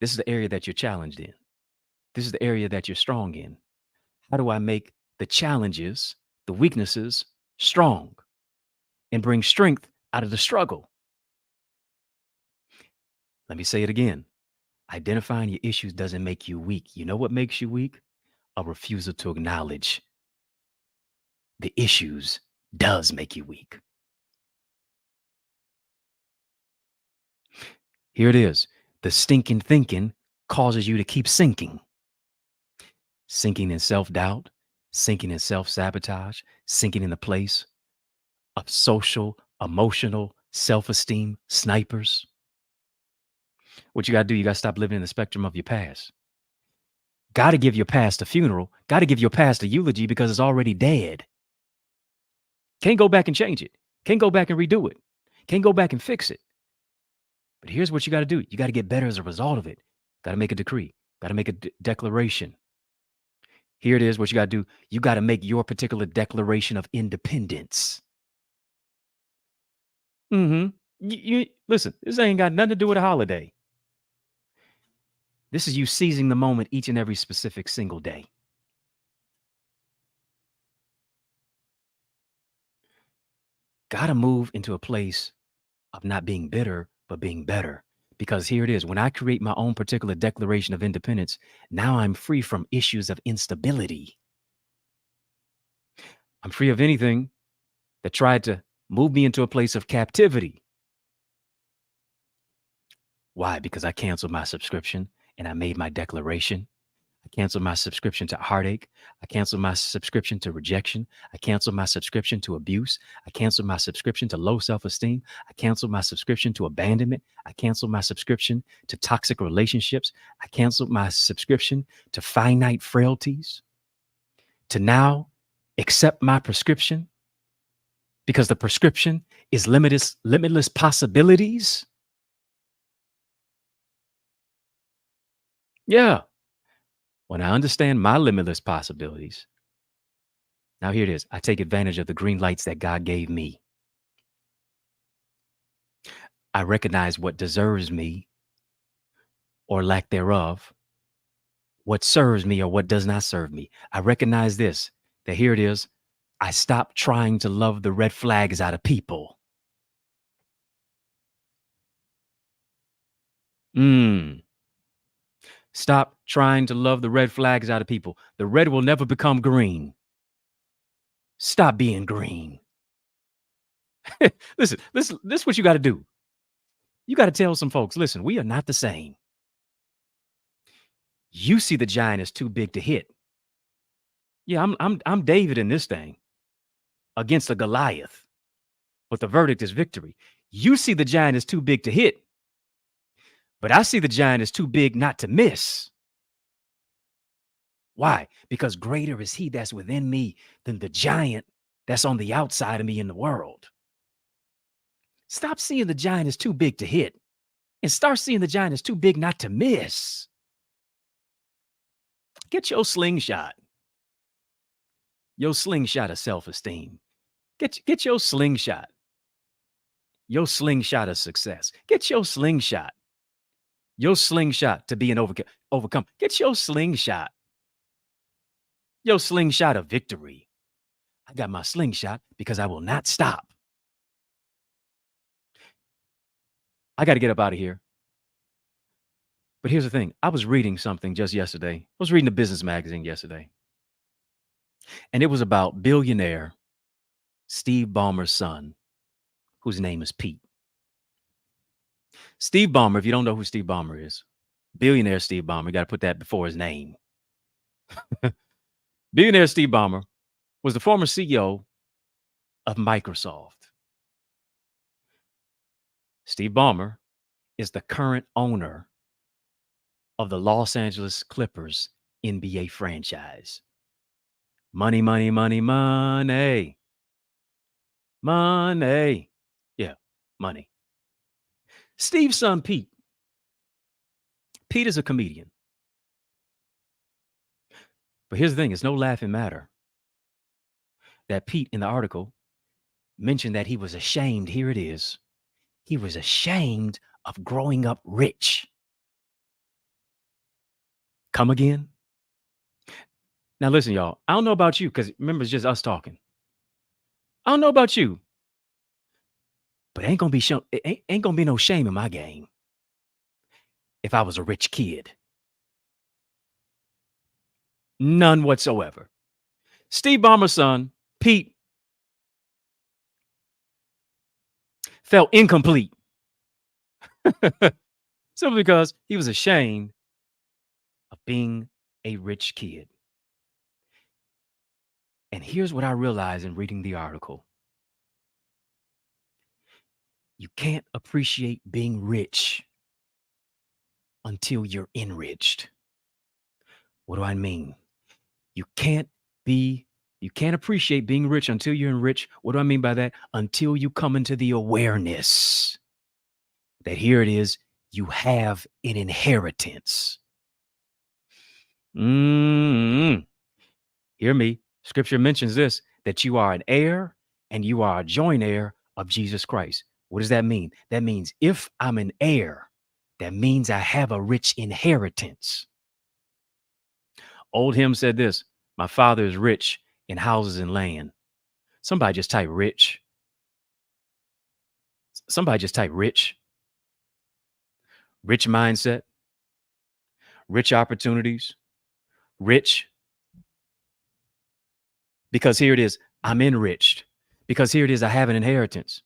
This is the area that you're challenged in. This is the area that you're strong in. How do I make the challenges, the weaknesses, strong and bring strength out of the struggle? Let me say it again. Identifying your issues doesn't make you weak. You know what makes you weak? A refusal to acknowledge the issues does make you weak. Here it is. The stinking thinking causes you to keep sinking. Sinking in self-doubt, sinking in self-sabotage, sinking in the place of social, emotional, self-esteem snipers. What you got to do, you got to stop living in the spectrum of your past. Got to give your past a funeral. Got to give your past a eulogy because it's already dead. Can't go back and change it. Can't go back and redo it. Can't go back and fix it. But here's what you got to do. You got to get better as a result of it. Got to make a decree. Got to make a declaration. Here it is. What you got to do. You got to make your particular declaration of independence. You listen, this ain't got nothing to do with a holiday. This is you seizing the moment each and every specific single day. Got to move into a place of not being bitter, but being better. Because here it is. When I create my own particular declaration of independence, now I'm free from issues of instability. I'm free of anything that tried to move me into a place of captivity. Why? Because I canceled my subscription and I made my declaration. I canceled my subscription to heartache. I canceled my subscription to rejection. I canceled my subscription to abuse. I canceled my subscription to low self-esteem. I canceled my subscription to abandonment. I canceled my subscription to toxic relationships. I canceled my subscription to finite frailties. To now accept my prescription, because the prescription is limitless possibilities. Yeah. When I understand my limitless possibilities, now here it is. I take advantage of the green lights that God gave me. I recognize what deserves me or lack thereof, what serves me or what does not serve me. I recognize this, that here it is. I stop trying to love the red flags out of people. Stop trying to love the red flags out of people. The red will never become green. Stop being green. Listen, this is what you got to do. You got to tell some folks, listen, we are not the same. You see the giant is too big to hit. Yeah, I'm David in this thing against a Goliath, but the verdict is victory. You see the giant is too big to hit, but I see the giant is too big not to miss. Why? Because greater is he that's within me than the giant that's on the outside of me in the world. Stop seeing the giant is too big to hit and start seeing the giant is too big not to miss. Get your slingshot. Your slingshot of self-esteem. Get your slingshot. Your slingshot of success. Get your slingshot. Your slingshot to be an overcome. Get your slingshot. Your slingshot of victory. I got my slingshot because I will not stop. I got to get up out of here. But here's the thing. I was reading something just yesterday. I was reading a business magazine yesterday. And it was about billionaire Steve Ballmer's son, whose name is Pete. Steve Ballmer, if you don't know who Steve Ballmer is, billionaire Steve Ballmer, you got to put that before his name. Billionaire Steve Ballmer was the former CEO of Microsoft. Steve Ballmer is the current owner of the Los Angeles Clippers NBA franchise. Money, money, money, money. Money. Yeah, money. Steve's son, Pete. Pete is a comedian. But here's the thing, it's no laughing matter that Pete in the article mentioned that he was ashamed. Here it is. He was ashamed of growing up rich. Come again? Now listen, y'all. I don't know about you, because remember, it's just us talking. I don't know about you, but ain't gonna be no shame in my game if I was a rich kid. None whatsoever. Steve Ballmer's son, Pete, felt incomplete simply because he was ashamed of being a rich kid. And here's what I realized in reading the article. You can't appreciate being rich until you're enriched. What do I mean? You can't appreciate being rich until you're enriched. What do I mean by that? Until you come into the awareness that here it is, you have an inheritance. Hear me. Scripture mentions this, that you are an heir and you are a joint heir of Jesus Christ. What does that mean? That means if I'm an heir, that means I have a rich inheritance. Old hymn said this, my father is rich in houses and land. Somebody just type rich. Somebody just type rich. Rich mindset, rich opportunities, rich. Because here it is, I'm enriched. Because here it is, I have an inheritance.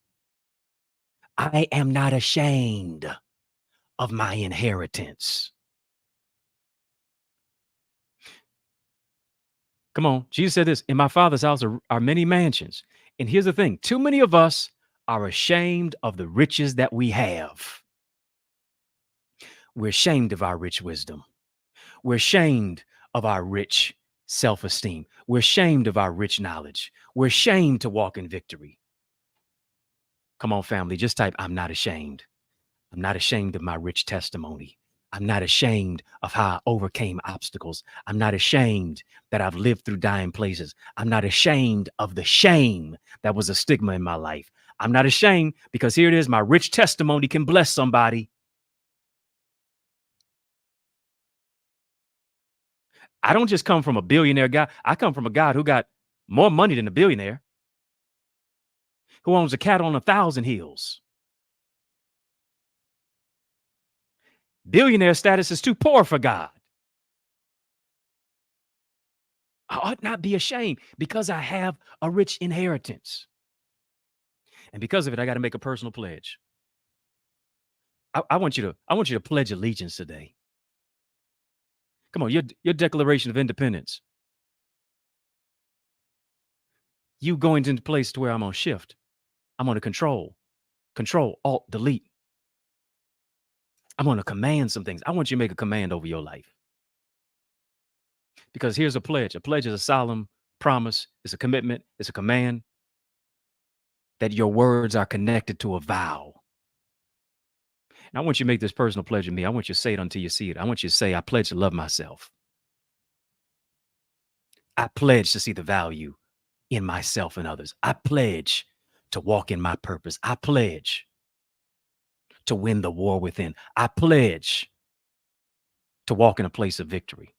I am not ashamed of my inheritance. Come on. Jesus said this, in my Father's house are many mansions. And here's the thing, too many of us are ashamed of the riches that we have. We're ashamed of our rich wisdom. We're ashamed of our rich self-esteem. We're ashamed of our rich knowledge. We're ashamed to walk in victory. Come on, family, just type, I'm not ashamed. I'm not ashamed of my rich testimony. I'm not ashamed of how I overcame obstacles. I'm not ashamed that I've lived through dying places. I'm not ashamed of the shame that was a stigma in my life. I'm not ashamed because here it is, my rich testimony can bless somebody. I don't just come from a billionaire guy. I come from a guy who got more money than a billionaire, who owns a cattle on 1,000 hills. Billionaire status is too poor for God. I ought not be ashamed because I have a rich inheritance. And because of it, I got to make a personal pledge. I want you to pledge allegiance today. Come on, your Declaration of Independence. You going into place to where I'm on shift. I'm on a control, alt, delete. I'm going to command some things. I want you to make a command over your life. Because here's a pledge. A pledge is a solemn promise. It's a commitment. It's a command that your words are connected to a vow. And I want you to make this personal pledge of me. I want you to say it until you see it. I want you to say, I pledge to love myself. I pledge to see the value in myself and others. I pledge to walk in my purpose. I pledge to win the war within. I pledge to walk in a place of victory.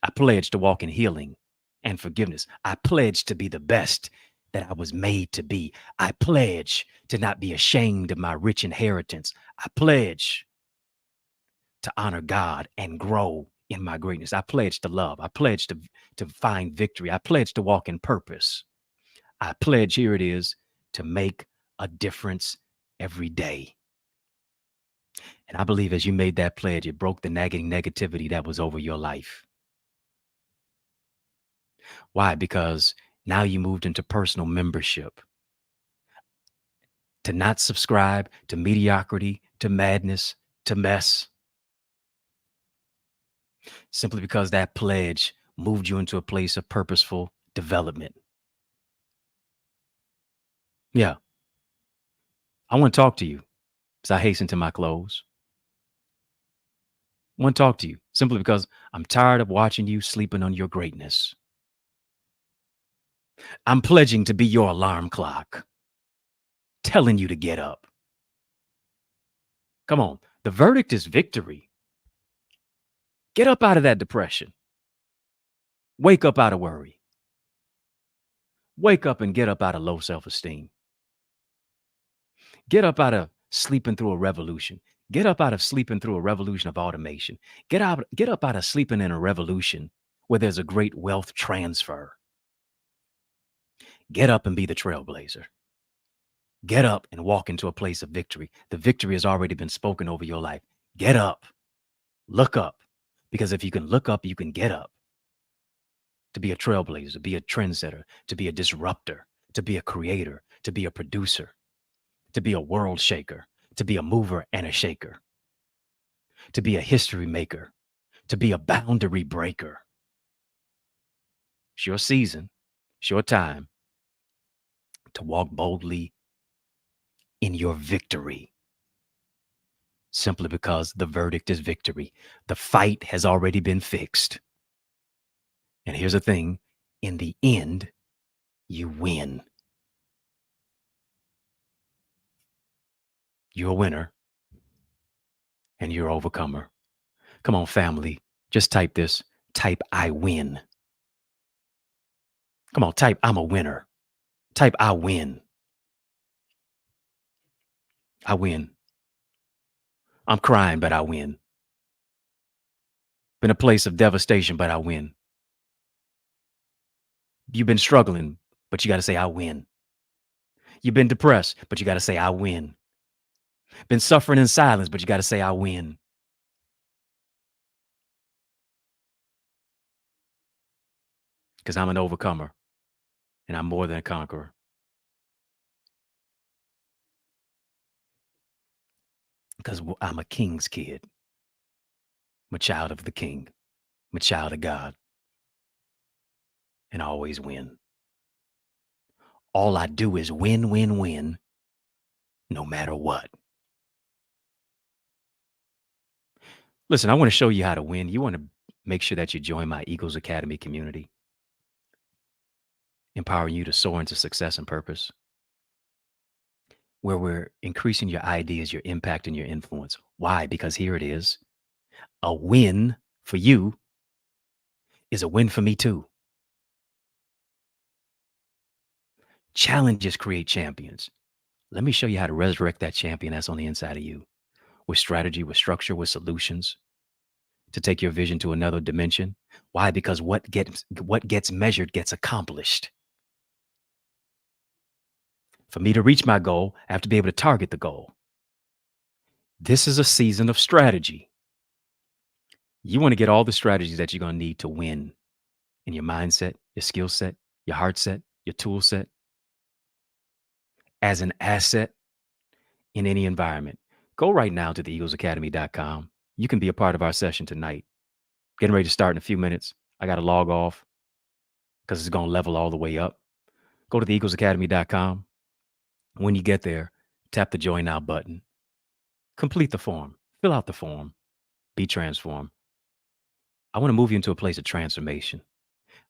I pledge to walk in healing and forgiveness. I pledge to be the best that I was made to be. I pledge to not be ashamed of my rich inheritance. I pledge to honor God and grow in my greatness. I pledge to love. I pledge to find victory. I pledge to walk in purpose. I pledge, here it is, to make a difference every day. And I believe as you made that pledge, it broke the nagging negativity that was over your life. Why? Because now you moved into personal membership. To not subscribe to mediocrity, to madness, to mess. Simply because that pledge moved you into a place of purposeful development. Yeah. I want to talk to you as I hasten to my close. I want to talk to you simply because I'm tired of watching you sleeping on your greatness. I'm pledging to be your alarm clock, telling you to get up. Come on. The verdict is victory. Get up out of that depression. Wake up out of worry. Wake up and get up out of low self-esteem. Get up out of sleeping through a revolution. Get up out of sleeping through a revolution of automation. Get up out of sleeping in a revolution where there's a great wealth transfer. Get up and be the trailblazer. Get up and walk into a place of victory. The victory has already been spoken over your life. Get up. Look up. Because if you can look up, you can get up. To be a trailblazer, to be a trendsetter, to be a disruptor, to be a creator, to be a producer, to be a world shaker, to be a mover and a shaker, to be a history maker, to be a boundary breaker. It's your season, it's your time to walk boldly in your victory. Simply because the verdict is victory. The fight has already been fixed. And here's the thing, in the end, you win. You're a winner and you're an overcomer. Come on, family. Just type this. Type, I win. Come on, type, I'm a winner. Type, I win. I win. I'm crying, but I win. Been a place of devastation, but I win. You've been struggling, but you got to say, I win. You've been depressed, but you got to say, I win. Been suffering in silence, but you got to say, I win. Because I'm an overcomer and I'm more than a conqueror. Because I'm a king's kid. I'm a child of the king. I'm a child of God. And I always win. All I do is win, win, win, no matter what. Listen, I want to show you how to win. You want to make sure that you join my Eagles Academy community, empowering you to soar into success and purpose, where we're increasing your ideas, your impact, and your influence. Why? Because here it is. A win for you is a win for me too. Challenges create champions. Let me show you how to resurrect that champion that's on the inside of you with strategy, with structure, with solutions to take your vision to another dimension. Why? Because what gets measured gets accomplished. For me to reach my goal, I have to be able to target the goal. This is a season of strategy. You want to get all the strategies that you're going to need to win in your mindset, your skill set, your heart set, your tool set, as an asset in any environment. Go right now to theeaglesacademy.com. You can be a part of our session tonight. Getting ready to start in a few minutes. I got to log off because it's going to level all the way up. Go to theeaglesacademy.com. When you get there, tap the Join Now button. Complete the form. Fill out the form. Be transformed. I want to move you into a place of transformation.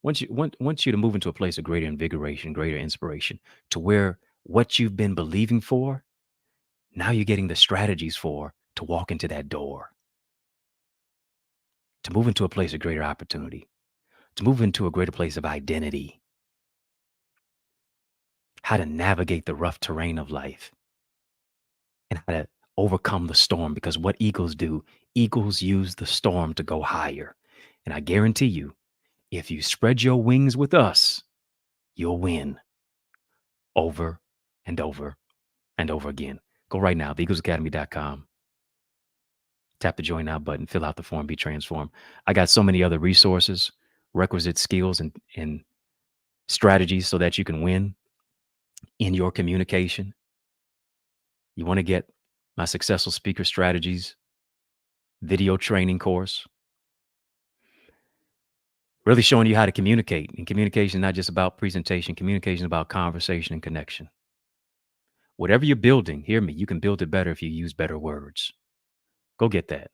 Want you to move into a place of greater invigoration, greater inspiration, to where what you've been believing for, now you're getting the strategies for to walk into that door, to move into a place of greater opportunity, to move into a greater place of identity, how to navigate the rough terrain of life, and how to overcome the storm. Because what eagles do, eagles use the storm to go higher. And I guarantee you, if you spread your wings with us, you'll win over and over and over again. Go right now, theeaglesacademy.com. Tap the Join Now button, fill out the form, be transformed. I got so many other resources, requisite skills, and strategies so that you can win in your communication. You want to get my Successful Speaker Strategies video training course, really showing you how to communicate. And communication is not just about presentation. Communication is about conversation and connection. Whatever you're building, hear me, you can build it better if you use better words. Go get that.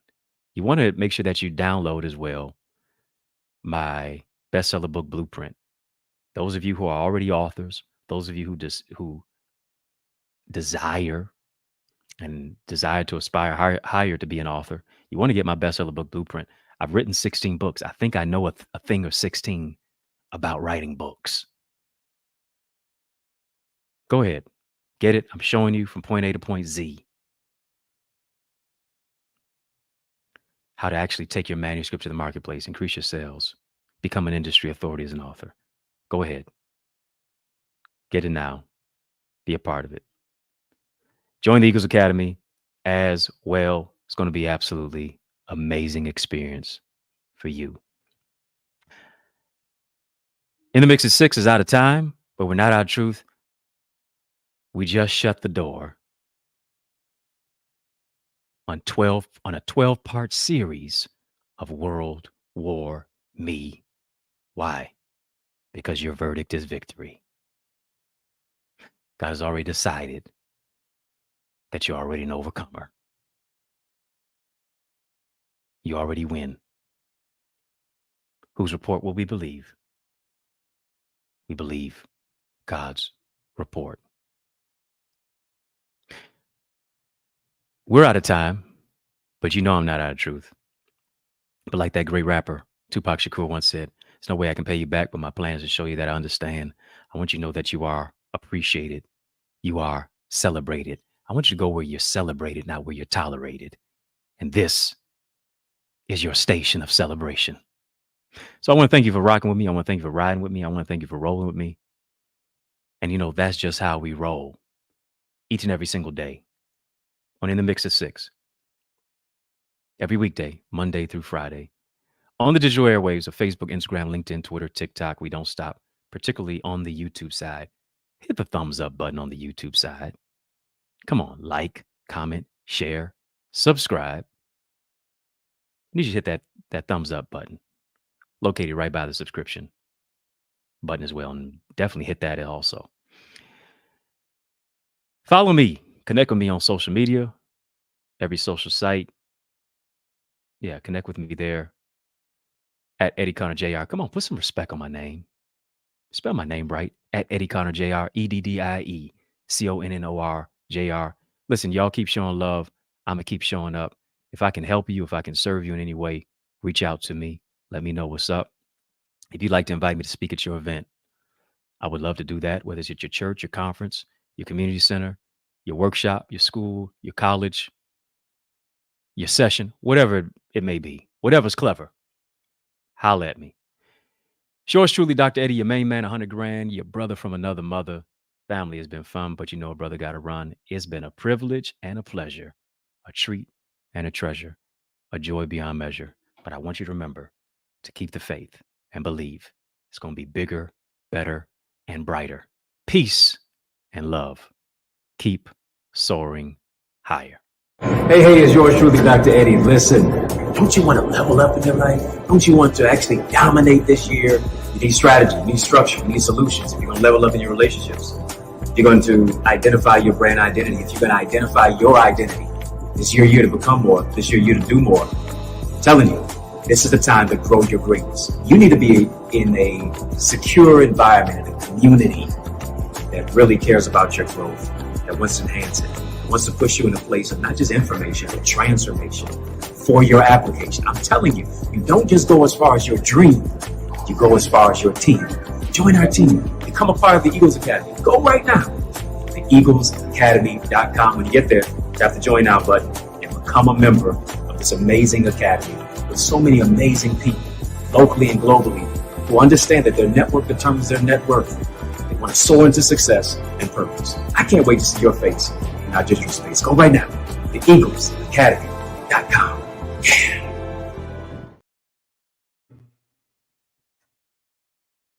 You want to make sure that you download as well my bestseller book blueprint. Those of you who are already authors, those of you who desire to aspire higher to be an author, you want to get my bestseller book blueprint. I've written 16 books. I think I know a thing or 16 about writing books. Go ahead. Get it. I'm showing you from point A to point Z how to actually take your manuscript to the marketplace, increase your sales, become an industry authority as an author. Go ahead. Get it now. Be a part of it. Join the Eagles Academy as well. It's going to be absolutely amazing experience for you. In the Mix at 6 is out of time, but we're not out of truth. We just shut the door on a 12-part series of World War Me. Why? Because your verdict is victory. God has already decided that you're already an overcomer. You already win. Whose report will we believe? We believe God's report. We're out of time, but you know I'm not out of truth. But like that great rapper, Tupac Shakur once said, there's no way I can pay you back, but my plan is to show you that I understand. I want you to know that you are appreciated. You are celebrated. I want you to go where you're celebrated, not where you're tolerated. And this is your station of celebration. So I want to thank you for rocking with me. I want to thank you for riding with me. I want to thank you for rolling with me. And you know, that's just how we roll each and every single day. on In the Mix at 6. Every weekday, Monday through Friday. On the digital airwaves of Facebook, Instagram, LinkedIn, Twitter, TikTok. We don't stop, particularly on the YouTube side. Hit the thumbs up button on the YouTube side. Come on, like, comment, share, subscribe. I need you to hit that thumbs up button, located right by the subscription button as well. And definitely hit that also. Follow me. Connect with me on social media, every social site. Yeah, connect with me there at EddieConnorJr. Come on, put some respect on my name. Spell my name right, at EddieConnorJr, EddieConnorJr. Listen, y'all keep showing love. I'm going to keep showing up. If I can help you, if I can serve you in any way, reach out to me. Let me know what's up. If you'd like to invite me to speak at your event, I would love to do that, whether it's at your church, your conference, your community center, your workshop, your school, your college, your session, whatever it may be, whatever's clever. Holla at me. Yours truly, Dr. Eddie, your main man, 100 grand, your brother from another mother. Family has been fun, but you know a brother got to run. It's been a privilege and a pleasure, a treat and a treasure, a joy beyond measure. But I want you to remember to keep the faith and believe it's going to be bigger, better, and brighter. Peace and love. Keep soaring higher. Hey, it's yours truly, Dr. Eddie. Listen, don't you want to level up in your life? Don't you want to actually dominate this year? You need strategy, you need structure, you need solutions. If you're going to level up in your relationships, you're going to identify your brand identity. If you're going to identify your identity, this is your year to become more. This is your year to do more. I'm telling you, this is the time to grow your greatness. You need to be in a secure environment, in a community that really cares about your growth, that wants to enhance it, wants to push you in a place of not just information, but transformation for your application. I'm telling you, you don't just go as far as your dream, you go as far as your team. Join our team. Become a part of the Eagles Academy. Go right now to eaglesacademy.com. When you get there, tap the join now button and become a member of this amazing academy with so many amazing people, locally and globally, who understand that their network determines their net worth. They want to soar into success and purpose. I can't wait to see your face, not just your space. Go right now to eaglesacademy.com. Yeah.